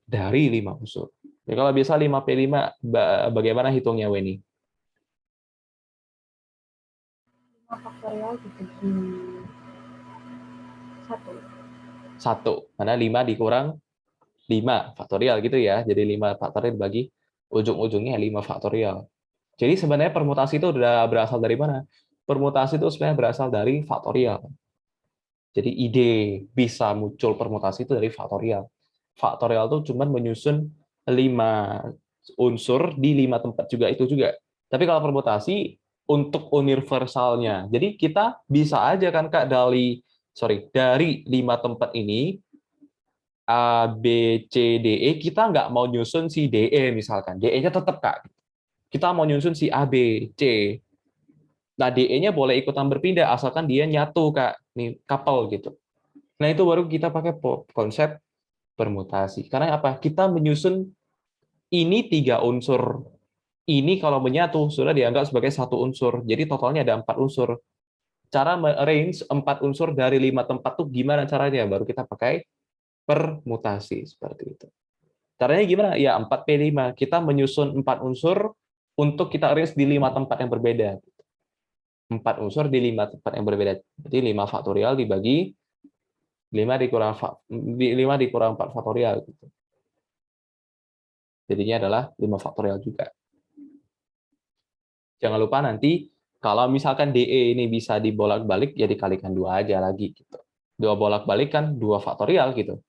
dari 5 unsur. Ya, kalau biasa 5P5, bagaimana hitungnya, Weni? 5 faktorial dibagi 1. 1. Karena 5 dikurang 5 faktorial gitu ya. Jadi 5 faktorial dibagi ujung-ujungnya 5 faktorial. Jadi sebenarnya permutasi itu udah berasal dari mana? Permutasi itu sebenarnya berasal dari faktorial. Jadi ide bisa muncul permutasi itu dari faktorial. Faktorial itu cuma menyusun 5 unsur di 5 tempat juga, itu juga. Tapi kalau permutasi untuk universalnya. Jadi kita bisa aja kan, Kak, dari 5 tempat ini A, B, C, D, E, kita nggak mau nyusun si DE misalkan. DE-nya tetap, Kak. Kita mau nyusun si A, B, C. Nah, DE-nya boleh ikutan berpindah, asalkan dia nyatu, Kak. Nih, couple gitu. Nah, itu baru kita pakai konsep permutasi. Karena apa? Kita menyusun ini 3 unsur. Ini kalau menyatu, sudah dianggap sebagai satu unsur. Jadi totalnya ada 4 unsur. Cara arrange 4 unsur dari 5 tempat tuh gimana caranya? Baru kita pakai permutasi seperti itu. Caranya gimana? Ya 4P5. Kita menyusun 4 unsur untuk kita arrange di 5 tempat yang berbeda. 4 unsur di 5 tempat yang berbeda. Jadi 5 faktorial dibagi 5 dikurang 4 faktorial. Gitu. Jadinya adalah 5 faktorial juga. Jangan lupa nanti kalau misalkan DE ini bisa dibolak-balik, ya dikalikan 2 aja lagi. Gitu. 2 bolak-balik kan 2 faktorial gitu.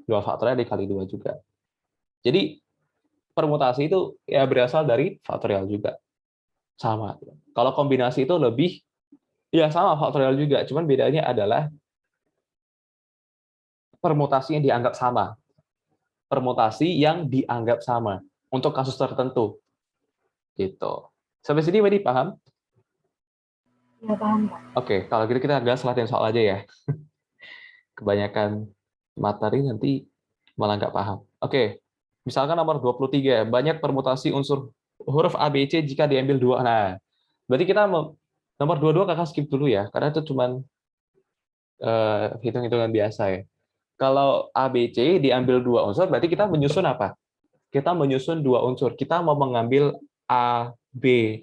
2 faktorial dikali 2 juga. Jadi permutasi itu ya berasal dari faktorial juga. Sama. Kalau kombinasi itu lebih, ya sama faktorial juga. Cuman bedanya adalah permutasi yang dianggap sama. Permutasi yang dianggap sama. Untuk kasus tertentu. Gitu. Sampai sini Wedi paham? Ya, paham, Pak. Oke, kalau gitu kita gas latihan soal aja ya. Kebanyakan materi nanti malah nggak paham. Oke, misalkan nomor 23, banyak permutasi unsur huruf A, B, C jika diambil 2. Nah, berarti kita nomor 22 kakak skip dulu ya, karena itu cuman hitung-hitungan biasa ya. Kalau A, B, C diambil 2 unsur, berarti kita menyusun apa? Kita menyusun 2 unsur. Kita mau mengambil A, B.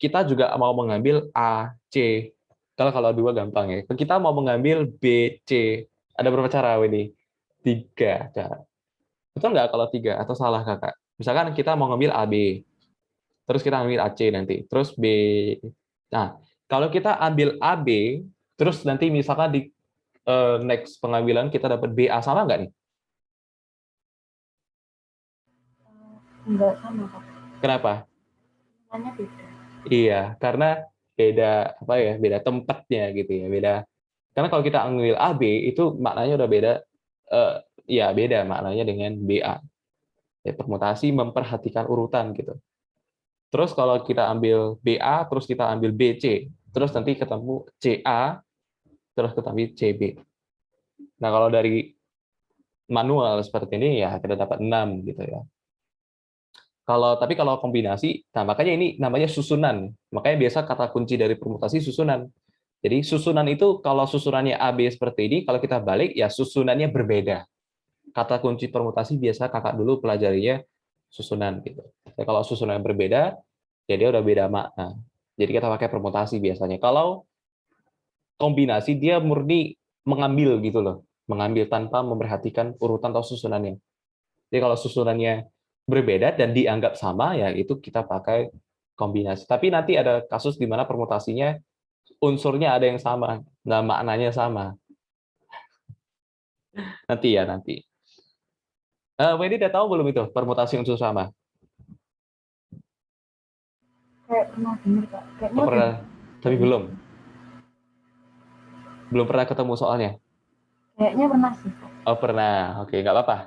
Kita juga mau mengambil A, C. Kalau 2 gampang ya. Kita mau mengambil B, C. Ada berapa cara, Winnie? 3 cara. Betul nggak kalau 3? Atau salah, Kakak? Misalkan kita mau ngambil AB, terus kita ambil AC nanti, terus B. Nah, kalau kita ambil AB, terus nanti misalkan di next pengambilan kita dapat BA, sama nggak nih? Enggak sama, Pak. Kenapa? Namanya beda. Iya, karena beda apa ya? Beda tempatnya gitu ya, beda. Karena kalau kita ambil AB itu maknanya udah beda, eh, ya beda maknanya dengan BA. Ya, permutasi memperhatikan urutan gitu. Terus kalau kita ambil BA, terus kita ambil BC, terus nanti ketemu CA, terus ketemu CB. Nah, kalau dari manual seperti ini ya kita dapat 6 gitu ya. Kalau kombinasi, nah makanya ini namanya susunan. Makanya biasa kata kunci dari permutasi susunan. Jadi susunan itu kalau susunannya AB seperti ini, kalau kita balik ya susunannya berbeda. Kata kunci permutasi biasa kakak dulu pelajarinya susunan gitu. Ya, kalau susunan berbeda, ya dia udah beda makna. Jadi kita pakai permutasi biasanya. Kalau kombinasi dia murni mengambil gitu loh, mengambil tanpa memperhatikan urutan atau susunannya. Jadi kalau susunannya berbeda dan dianggap sama, ya itu kita pakai kombinasi. Tapi nanti ada kasus di mana permutasinya unsurnya ada yang sama, nah maknanya sama. Nanti ya, nanti. Wendy udah tahu belum itu permutasi unsur sama? Kayak pernah denger, Kak. Kayaknya Oh, udah pernah, tapi pernah. belum. Belum pernah ketemu soalnya. Kayaknya pernah sih, Kak. Oh, pernah. Oke, nggak apa-apa.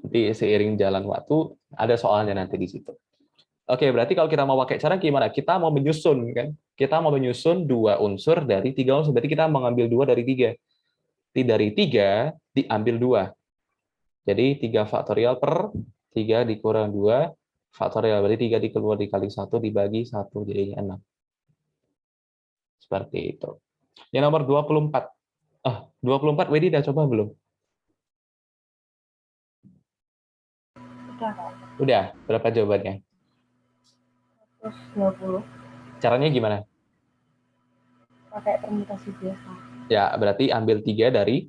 Nanti seiring jalan waktu, ada soalnya nanti di situ. Oke, berarti kalau kita mau pakai cara gimana? Kita mau menyusun, kan? Kita mau menyusun dua unsur dari tiga unsur. Berarti kita mengambil dua dari tiga. Dari tiga, diambil dua. Jadi 3 faktorial per 3 dikurang 2 faktorial. Berarti 3 dikeluar dikali 1 dibagi 1 jadinya 6. Seperti itu. Yang nomor 24. 24 Wedi udah coba belum? Udah, Kak. Udah. Berapa jawabannya? Terus 20 Caranya gimana? pakai permutasi biasa. Ya, berarti ambil 3 dari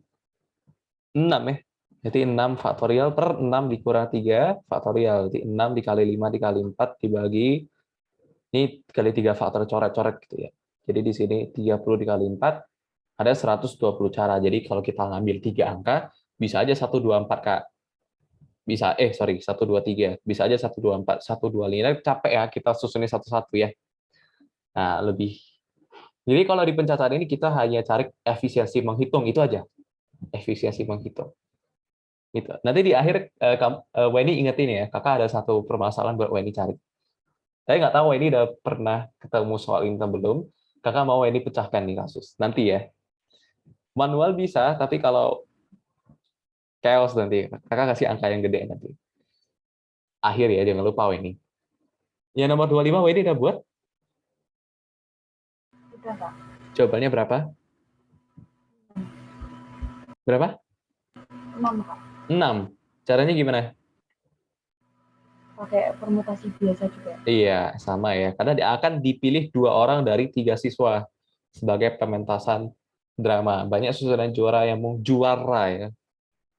6 ya. Jadi 6 faktorial per 6 dikurang 3 faktorial. Jadi 6 dikali 5 dikali 4 dibagi, ini kali 3 faktor coret-coret gitu ya. Jadi di sini 30 dikali 4, ada 120 cara. Jadi kalau kita ngambil 3 angka, bisa aja 124, Kak. Bisa, sorry, 123. Bisa aja 124, 125. Capek ya, kita susunnya satu-satu ya. Nah, lebih. Jadi kalau di pencatatan ini kita hanya cari efisiensi menghitung, itu aja. Efisiensi menghitung. Gitu. Nanti di akhir, Weni ingetin ya, kakak ada satu permasalahan buat Weni cari. Saya nggak tahu Weni udah pernah ketemu soal ini atau belum. Kakak mau Weni pecahkan nih kasus. Nanti ya. Manual bisa, tapi kalau chaos nanti, kakak kasih angka yang gede nanti. Akhir ya, jangan lupa Weni. Yang nomor 25, Weni udah buat? Udah, Kak. Jawabannya berapa? Berapa? 6, Kak. 6. Caranya gimana? Pakai permutasi biasa juga. Iya, sama ya. Karena akan dipilih 2 orang dari 3 siswa sebagai pementasan drama. Banyak susunan juara yang mau juara ya.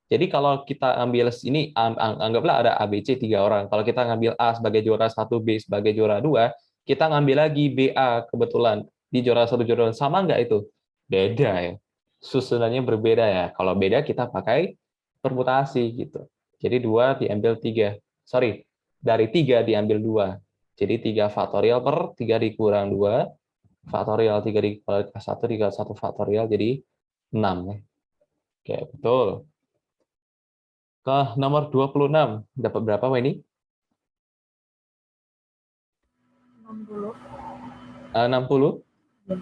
Jadi kalau kita ambil ini, anggaplah ada A, B, C 3 orang. Kalau kita ngambil A sebagai juara 1, B sebagai juara 2, kita ngambil lagi BA kebetulan di juara 1, juara 2. Sama nggak itu? Beda ya. Susunannya berbeda ya. Kalau beda kita pakai permutasi gitu. Jadi 2 diambil 3. Sorry, dari 3 diambil 2. Jadi 3 faktorial per 3 dikurang 2 faktorial, 3 dikali 1 dikali 1 faktorial, jadi 6 ya. Oke, betul. Ke nomor 26. Dapat berapa, Weni? 60. 60? Ya.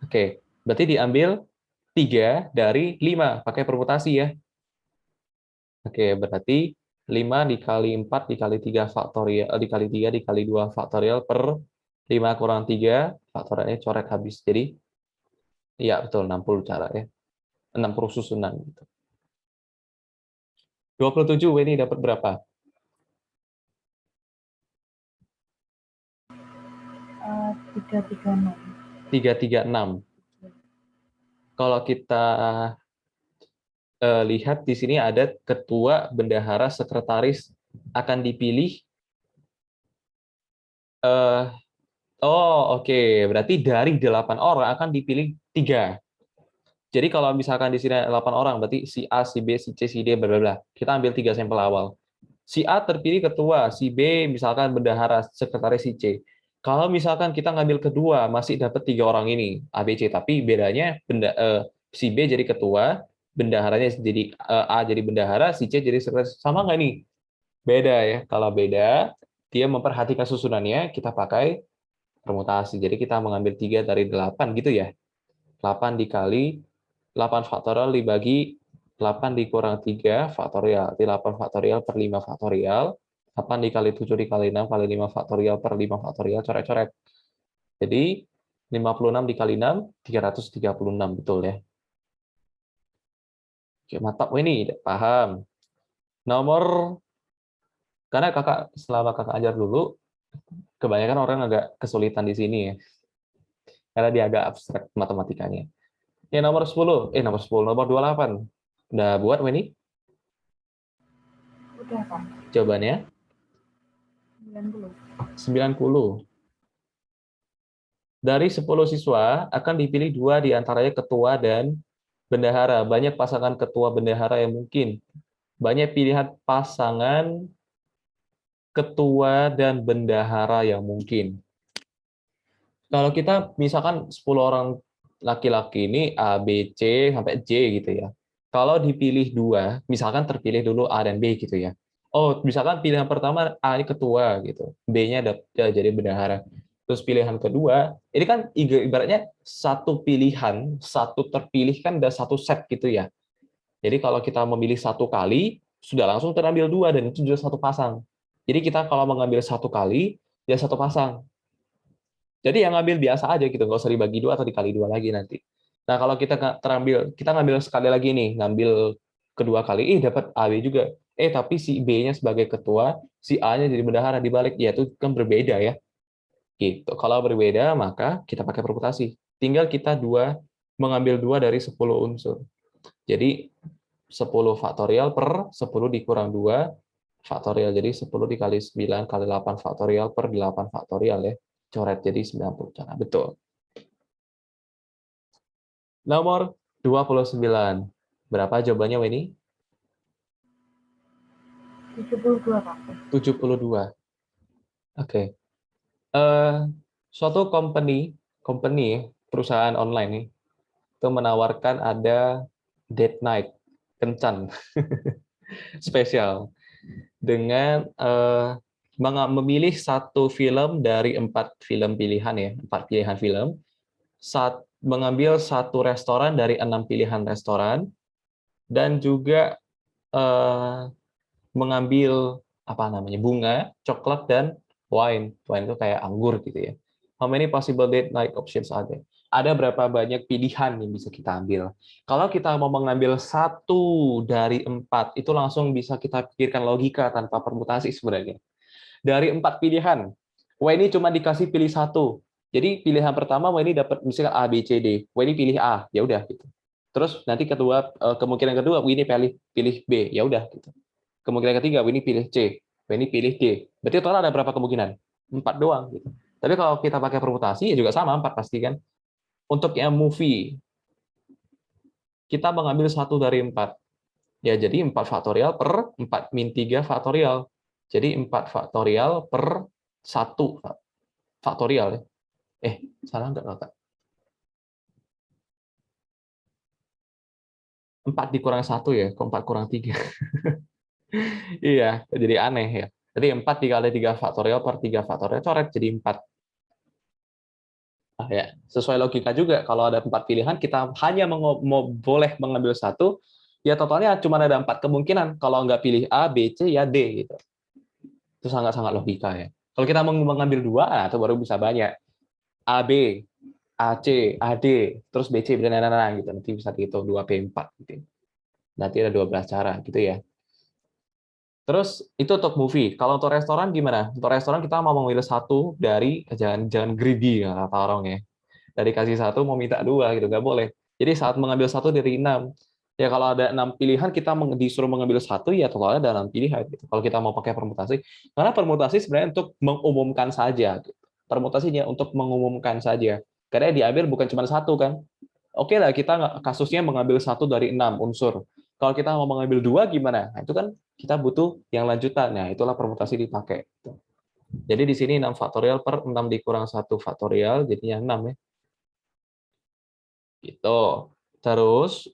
Oke. Berarti diambil 3 dari 5. Pakai permutasi ya. Oke, berarti 5 dikali 4 dikali 3 faktorial, dikali 3 dikali 2 faktorial per 5 kurang 3, faktorialnya coret habis. Jadi, iya betul, 60 cara ya. 60 susunan. 27, Weni dapat berapa? 336. 336. Kalau kita lihat di sini ada ketua, bendahara, sekretaris akan dipilih. Oke. Berarti dari 8 orang akan dipilih 3. Jadi kalau misalkan di sini 8 orang, berarti si A, si B, si C, si D, bla bla bla. Kita ambil 3 sampel awal. Si A terpilih ketua, si B misalkan bendahara, sekretaris si C. Kalau misalkan kita ngambil kedua, masih dapat 3 orang ini, A, B, C. Tapi bedanya si B jadi ketua, bendaharanya jadi A jadi bendahara, si C jadi sekretaris. Sama nggak nih? Beda ya. Kalau beda, dia memperhatikan susunannya, kita pakai permutasi. Jadi kita mengambil 3 dari 8 gitu ya. 8 dikali 8 faktorial dibagi 8 dikurang 3 faktorial. Jadi 8 faktorial per 5 faktorial. 8 dikali 7 dikali 6 kali 5 faktorial per 5 faktorial, coret-coret. Jadi 56 dikali 6, 336, betul ya. Oke, mantap. Ini paham. Nomor, karena kakak, selama kakak ajar dulu, kebanyakan orang agak kesulitan di sini ya. Karena dia agak abstrak matematikanya. Ya, nomor 10, nomor 28. Udah buat, Weni? Udah, Kak. Jawabannya 90. 90. Dari 10 siswa, akan dipilih 2 di antaranya ketua dan Bendahara, banyak pasangan ketua bendahara yang mungkin. Banyak pilihan pasangan ketua dan bendahara yang mungkin. Kalau kita misalkan 10 orang laki-laki ini A, B, C, sampai J gitu ya. Kalau dipilih dua, misalkan terpilih dulu A dan B gitu ya. Oh, misalkan pilihan pertama A ini ketua gitu, B-nya jadi bendahara. Terus pilihan kedua, ini kan ibaratnya satu pilihan, satu terpilih kan ada satu set gitu ya. Jadi kalau kita memilih satu kali, sudah langsung terambil dua dan itu juga satu pasang. Jadi kita kalau mengambil satu kali, ya satu pasang. Jadi yang ngambil biasa aja gitu, nggak usah dibagi dua atau dikali dua lagi nanti. Nah kalau kita kita ngambil sekali lagi nih, ngambil kedua kali, dapat AB juga. Tapi si B-nya sebagai ketua, si A-nya jadi bendahara dibalik, ya itu kan berbeda ya. Gitu. Kalau berbeda maka kita pakai permutasi. Tinggal kita mengambil dua dari 10 unsur. Jadi 10 faktorial per 10 dikurang 2 faktorial. Jadi 10 dikali 9 kali 8 faktorial per 8 faktorial ya. Coret jadi 90. Nah, betul. Nomor 29. Berapa jawabannya, Weni? 72, Pak. 72. Oke. Suatu company, perusahaan online nih, itu menawarkan ada date night kencan spesial dengan memilih satu film dari 4 film pilihan ya, 4 pilihan film, mengambil satu restoran dari 6 pilihan restoran, dan juga eh, mengambil apa namanya bunga, coklat dan wine. Wine itu kayak anggur gitu ya. How many possible date night options are there? Ada berapa banyak pilihan yang bisa kita ambil? Kalau kita mau mengambil satu dari 4, itu langsung bisa kita pikirkan logika tanpa permutasi sebenarnya. Dari 4 pilihan, ini cuma dikasih pilih satu. Jadi pilihan pertama ini dapat misalnya A, B, C, D. ini pilih A, ya udah gitu. Terus nanti kemungkinan kedua ini pilih B, ya udah gitu. Kemungkinan ketiga, ini pilih C, ini pilih D. Berarti total ada berapa kemungkinan? 4 doang. Gitu. Tapi kalau kita pakai permutasi, ya juga sama, 4 pasti kan. Untuk yang movie, kita mengambil satu dari 4. Ya, jadi 4 faktorial per 4 min 3 faktorial. Jadi 4 faktorial per 1 faktorial. Ya. Salah nggak, Kak? 4 dikurang 1 ya, kok 4 kurang 3. Iya, jadi aneh ya. Jadi 4 dikali 3 faktorial per 3 faktorial, coret jadi 4. Nah, ya, sesuai logika juga, kalau ada 4 pilihan, kita hanya boleh mengambil satu, ya totalnya cuma ada 4 kemungkinan. Kalau nggak pilih A, B, C, ya D. Gitu. Itu sangat-sangat logika ya. Kalau kita mengambil 2, nah, itu baru bisa banyak. A, B, A, C, A, D, terus B, C, dan gitu. Nanti bisa dihitung 2P4. Gitu. Nanti ada 12 cara, gitu ya. Terus itu untuk movie. Kalau untuk restoran gimana? Untuk restoran kita mau memilih satu dari, jangan greedy ya, kata orang ya. Dari kasih satu mau minta dua gitu, nggak boleh. Jadi saat mengambil satu dari 6, ya kalau ada 6 pilihan kita disuruh mengambil satu, ya totalnya ada 6 pilihan. Gitu. Kalau kita mau pakai permutasi, karena permutasi sebenarnya untuk mengumumkan saja. Gitu. Permutasinya untuk mengumumkan saja. Karena yang diambil bukan cuma satu kan. Oke lah, kita kasusnya mengambil satu dari 6 unsur. Kalau kita mau mengambil dua gimana? Nah, itu kan kita butuh yang lanjutan. Nah, itulah permutasi dipakai. Jadi di sini 6 faktorial per 6 dikurang 1 faktorial, jadinya 6 ya. Gitu. Terus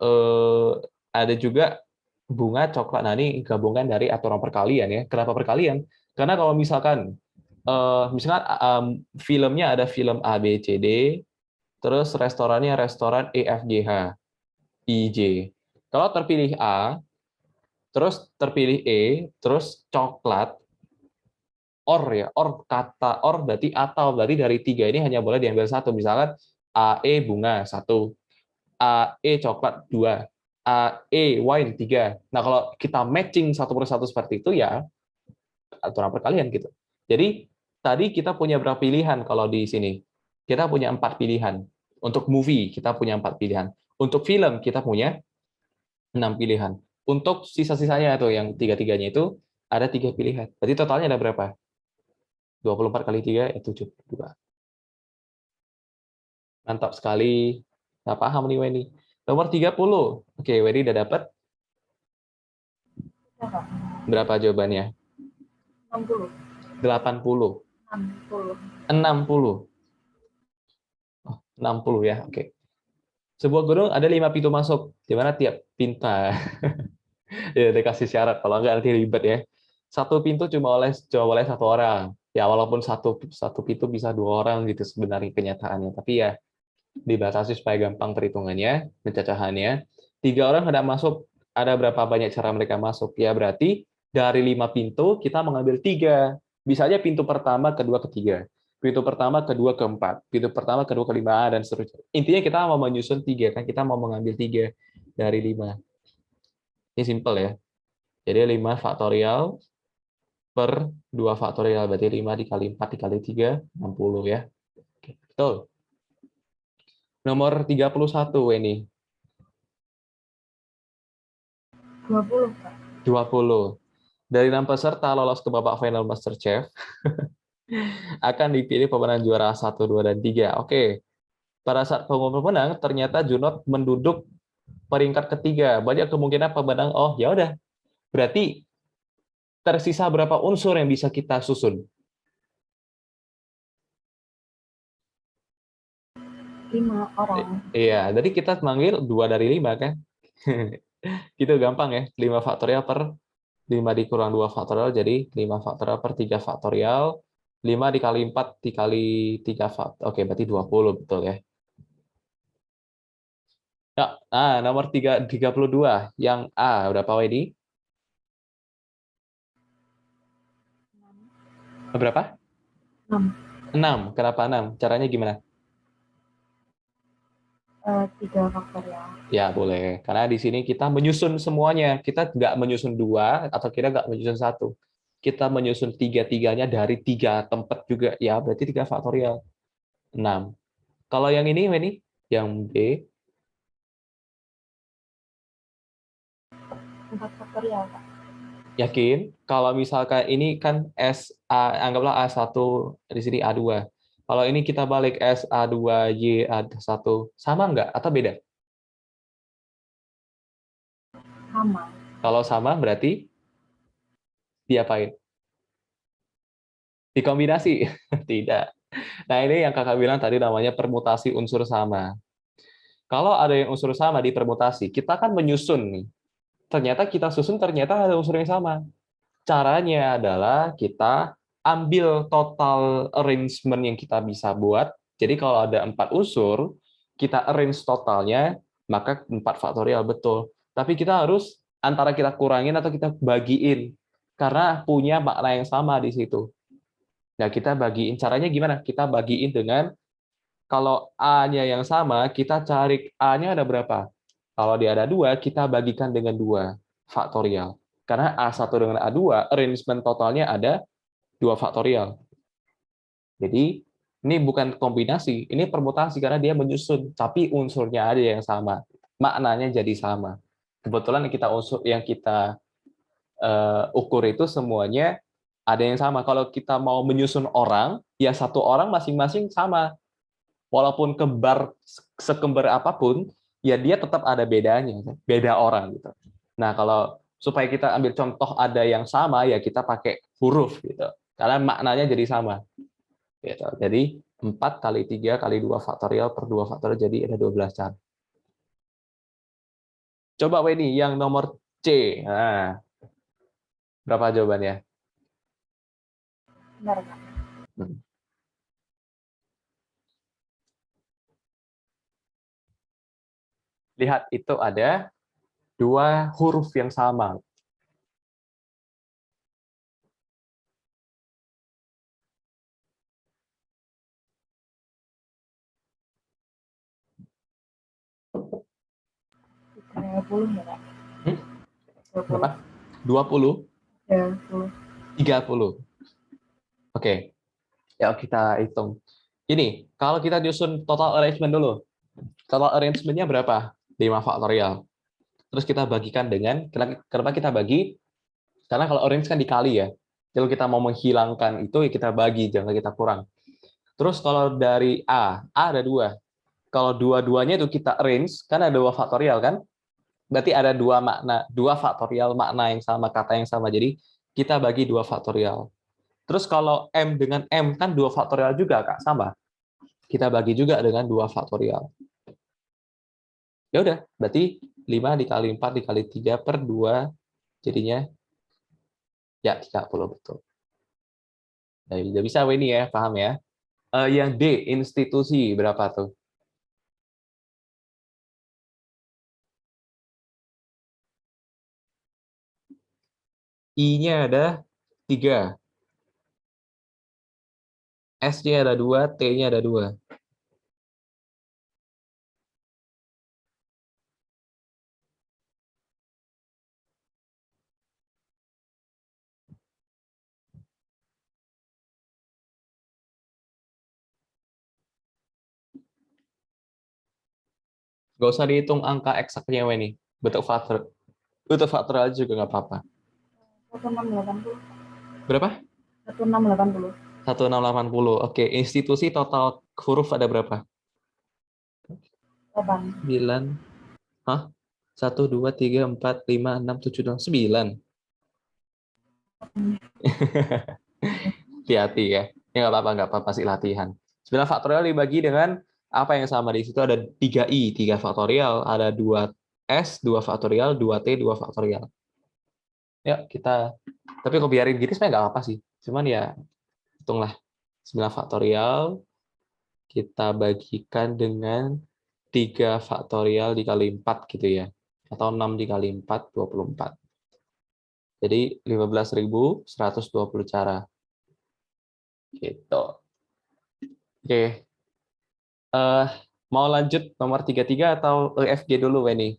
ada juga bunga coklat. Nah, ini gabungan dari aturan perkalian ya. Kenapa perkalian? Karena kalau misalkan filmnya ada film A, B, C, D, terus restorannya restoran E, F, G, H, I, J. Kalau terpilih A, terus terpilih E, terus coklat, kata or berarti atau berarti dari 3 ini hanya boleh diambil satu. Misalkan A, E bunga 1, A, E coklat 2, A, E wine 3. Nah, kalau kita matching satu persatu seperti itu, ya aturan perkalian gitu. Jadi, tadi kita punya berapa pilihan kalau di sini? Kita punya 4 pilihan. Untuk movie, kita punya 4 pilihan. Untuk film, kita punya 6 pilihan. Untuk sisa-sisanya itu, yang tiga-tiganya itu, ada 3 pilihan. Berarti totalnya ada berapa? 24 kali 3, ya 72. Mantap sekali. Nggak paham nih, Weni. Nomor 30. Oke, Wedi udah dapat? Ya, Kak. Berapa jawabannya? 60. 80. 60. 60. Oh, 60 ya, oke. Sebuah gunung ada 5 pintu masuk, di mana tiap pintu ya dikasih syarat, kalau nggak nanti ribet ya. Satu pintu cuma boleh satu orang. Ya walaupun satu satu pintu bisa dua orang gitu sebenarnya kenyataannya, tapi ya dibatasi supaya gampang perhitungannya, pencacahannya. 3 orang hendak masuk, ada berapa banyak cara mereka masuk? Ya berarti dari 5 pintu kita mengambil 3. Bisa aja pintu pertama, kedua, ketiga. Pintu pertama, kedua, keempat. Pintu pertama, kedua, kelima, dan seterusnya. Intinya kita mau menyusun 3, kan kita mau mengambil 3 dari 5. Ini simple ya. Jadi 5 faktorial per 2 faktorial. Berarti 5 dikali 4 dikali 3, 60 ya. Oke, betul. Nomor 31 ini. 20, Kak. 20. Dari 6 peserta lolos ke babak final MasterChef, akan dipilih pemenang juara 1, 2, dan 3. Oke. Pada saat pengumuman pemenang, ternyata Junot menduduk peringkat ketiga. Banyak kemungkinan pemenang, oh ya udah. Berarti tersisa berapa unsur yang bisa kita susun? 5 orang. Iya, jadi kita manggil 2 dari 5 kan? Gitu gampang ya. 5 faktorial per 5 dikurang 2 faktorial, jadi 5 faktorial per 3 faktorial. 5 dikali 4 dikali 3 faktorial. Oke, berarti 20, betul ya. Ya, nomor 32. Yang A, berapa Wedi? Berapa? 6. 6. Kenapa 6? Caranya gimana? 3 faktorial. Ya, boleh. Karena di sini kita menyusun semuanya. Kita nggak menyusun 2, atau kita nggak menyusun 1. Kita menyusun 3-tiganya dari 3 tempat juga. Ya, berarti 3 faktorial. 6. Kalau yang ini, Weni? Yang B? 4 faktorial, Kak. Yakin? Kalau misalkan ini kan anggaplah A1, di sini A2. Kalau ini kita balik SA2, Y, A1, sama nggak? Atau beda? Sama. Kalau sama, berarti diapain? Dikombinasi? Tidak. Nah, ini yang kakak bilang tadi namanya permutasi unsur sama. Kalau ada yang unsur sama di permutasi, kita kan menyusun nih. Ternyata kita susun, ternyata ada unsur yang sama. Caranya adalah kita ambil total arrangement yang kita bisa buat. Jadi kalau ada 4 unsur, kita arrange totalnya, maka 4 faktorial, betul. Tapi kita harus antara kita kurangin atau kita bagiin. Karena punya makna yang sama di situ. Nah, kita bagiin. Caranya gimana? Kita bagiin dengan, kalau A-nya yang sama, kita cari A-nya ada berapa. Kalau dia ada 2, kita bagikan dengan 2 faktorial. Karena A1 dengan A2, arrangement totalnya ada 2 faktorial. Jadi, ini bukan kombinasi, ini permutasi karena dia menyusun, tapi unsurnya ada yang sama. Maknanya jadi sama. Kebetulan yang kita ukur itu semuanya ada yang sama. Kalau kita mau menyusun orang, ya satu orang masing-masing sama. Walaupun sekembar apapun, ya dia tetap ada bedanya, beda orang gitu. Nah, kalau supaya kita ambil contoh ada yang sama, ya kita pakai huruf gitu. Karena maknanya jadi sama. Gitu. Jadi 4 kali 3 kali 2 faktorial per 2 faktorial, jadi ada 12 cara. Coba Weni yang nomor C. Nah, berapa jawabannya? Benar, Kak. Hmm. Lihat, itu ada 2 huruf yang sama. Tiga puluh ya, Kak. Hmm? 20. Berapa? 20? 30. 30. Oke, ya kita hitung. Ini, kalau kita nyusun total arrangement dulu. Total arrangement-nya berapa? 5 faktorial. Terus kita bagikan dengan, kenapa kita bagi? Karena kalau arrange kan dikali ya. Kalau kita mau menghilangkan itu, ya kita bagi, jangan kita kurang. Terus kalau dari A ada 2. Kalau dua-duanya itu kita arrange, kan ada 2 faktorial kan? Berarti ada 2 makna, 2 faktorial makna yang sama, kata yang sama. Jadi kita bagi 2 faktorial. Terus kalau M dengan M kan 2 faktorial juga, Kak, sama. Kita bagi juga dengan 2 faktorial. Ya udah, berarti 5 dikali 4 dikali 3 per 2 jadinya ya 30 betul. Nah, udah bisa ini ya, paham ya? Yang D, institusi berapa tuh? I-nya ada 3, S-nya ada 2, T-nya ada 2. Nggak usah dihitung angka eksaknya ini. Bentuk faktorial juga nggak apa-apa. 1680. Berapa? 1680. 1680. Oke, institusi total huruf ada berapa? 8. 9. Hah? 1, 2, 3, 4, 5, 6, 7, 8, 9. Hati-hati ya. Ya nggak apa-apa sih latihan. 9 faktorial dibagi dengan apa yang sama di situ ada 3i, 3 faktorial, ada 2s, 2 faktorial, 2t, 2 faktorial. Ya, kita tapi kok biarin gini sebenarnya nggak apa sih. Cuman ya hitunglah 9 faktorial kita bagikan dengan 3 faktorial dikali 4 gitu ya. Atau 6 dikali 4, 24. Jadi 15.120 cara. Gitu. Oke. Mau lanjut nomor 33 atau EFG dulu, Weni?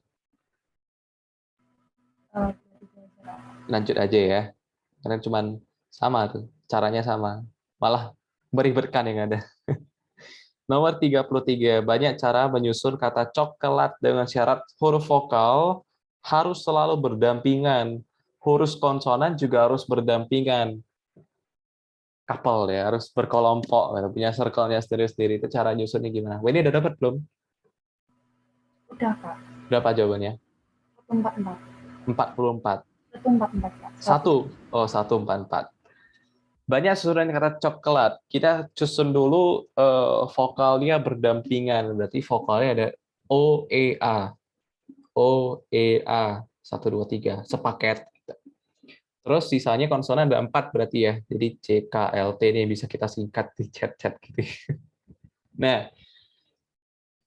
Lanjut aja ya. Karena cuman sama tuh. Caranya sama. Malah meribetkan yang ada. Nomor 33. Banyak cara menyusun kata coklat dengan syarat huruf vokal harus selalu berdampingan. Huruf konsonan juga harus berdampingan. Couple ya, harus berkelompok. Punya circle-nya sendiri-sendiri. Itu cara nyusunnya gimana? Weni udah dapat belum? Udah, Kak. Berapa jawabannya? 144. 44. 144, Kak. 1. Oh, 144. Banyak susunan kata coklat. Kita susun dulu vokalnya berdampingan. Berarti vokalnya ada O, E, A. O, E, A. 1, 2, 3. Sepaket. Terus sisanya konsonan ada 4 berarti ya. Jadi C, K, L, T ini bisa kita singkat di chat-chat gitu. Nah,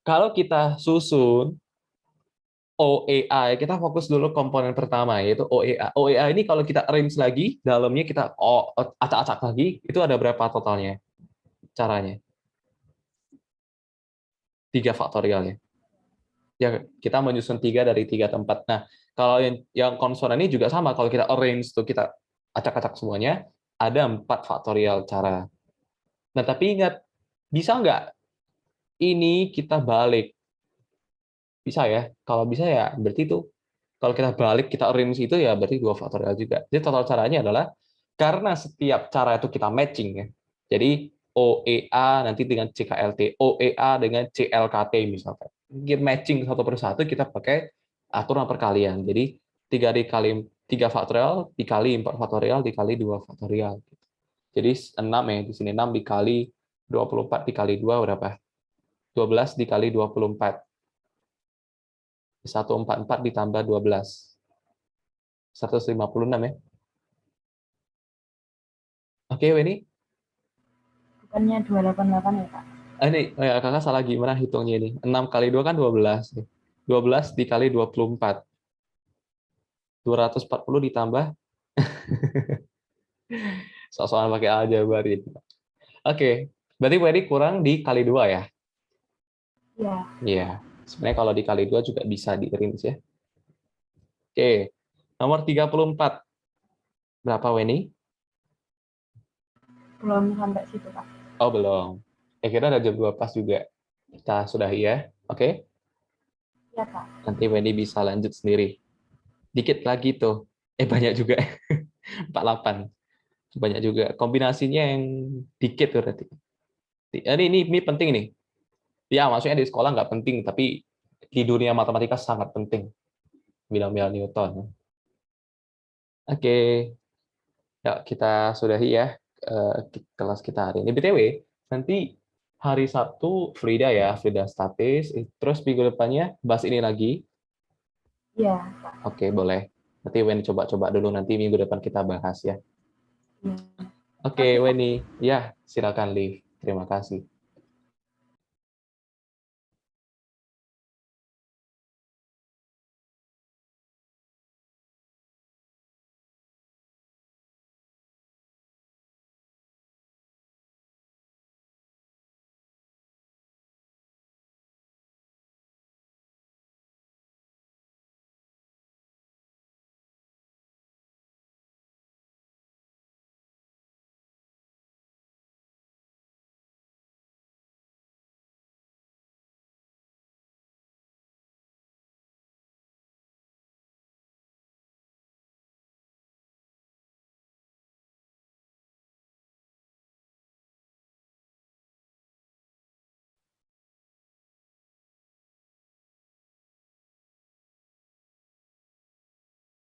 kalau kita susun OEA, kita fokus dulu komponen pertama, yaitu OEA. OEA ini kalau kita arrange lagi, dalamnya kita acak-acak lagi, itu ada berapa totalnya? Caranya? 3 faktorial ya. Ya, kita menyusun 3 dari 3 tempat. Nah, kalau yang konsonan ini juga sama, kalau kita arrange tuh, kita acak-acak semuanya, ada 4 faktorial cara. Nah, tapi ingat, bisa nggak ini kita balik? Bisa ya. Kalau bisa ya, berarti itu kalau kita balik, kita arrange itu ya berarti 2 faktorial juga. Jadi total caranya adalah karena setiap cara itu kita matching ya. Jadi OEA nanti dengan CKLT, OEA dengan CLKT misalkan. Kita matching satu persatu kita pakai aturan perkalian. Jadi 3 dikali 3 faktorial dikali 4 faktorial dikali 2 faktorial. Jadi 6 ya, di sini 6 dikali 24 dikali 2 berapa? 12 dikali 24. 144 ditambah 12. 156 ya. Oke, Weni. Bukannya 288 ya, Kak? Ini kakak salah gimana hitungnya ini? 6 kali 2 kan 12. 12 dikali 24. 240 ditambah soal-soal pakai aljabar gitu. Oke, berarti Weni kurang dikali 2 ya? Iya. Iya. Sebenarnya kalau dikali 2 juga bisa di range ya. Oke, nomor 34. Berapa, Weni? Belum sampai situ, Kak. Oh, belum. Kira ada jam 2 pas juga. Kita sudahi ya. Oke, Iya, Kak. nanti Weni bisa lanjut sendiri. Dikit lagi tuh. Banyak juga. 48. Banyak juga. Kombinasinya yang dikit tuh berarti. Ini penting nih. Ya, maksudnya di sekolah nggak penting, tapi di dunia matematika sangat penting. Bilang-bilang Newton. Oke, ya kita sudahi ya kelas kita hari ini. BTW, nanti hari Sabtu Frida ya, Frida statis. Terus minggu depannya bahas ini lagi. Iya, Oke, boleh. Nanti Weni coba-coba dulu, nanti minggu depan kita bahas ya. iya. Oke, Makasih, Kak. Weni. Ya, silakan Liv. Terima kasih.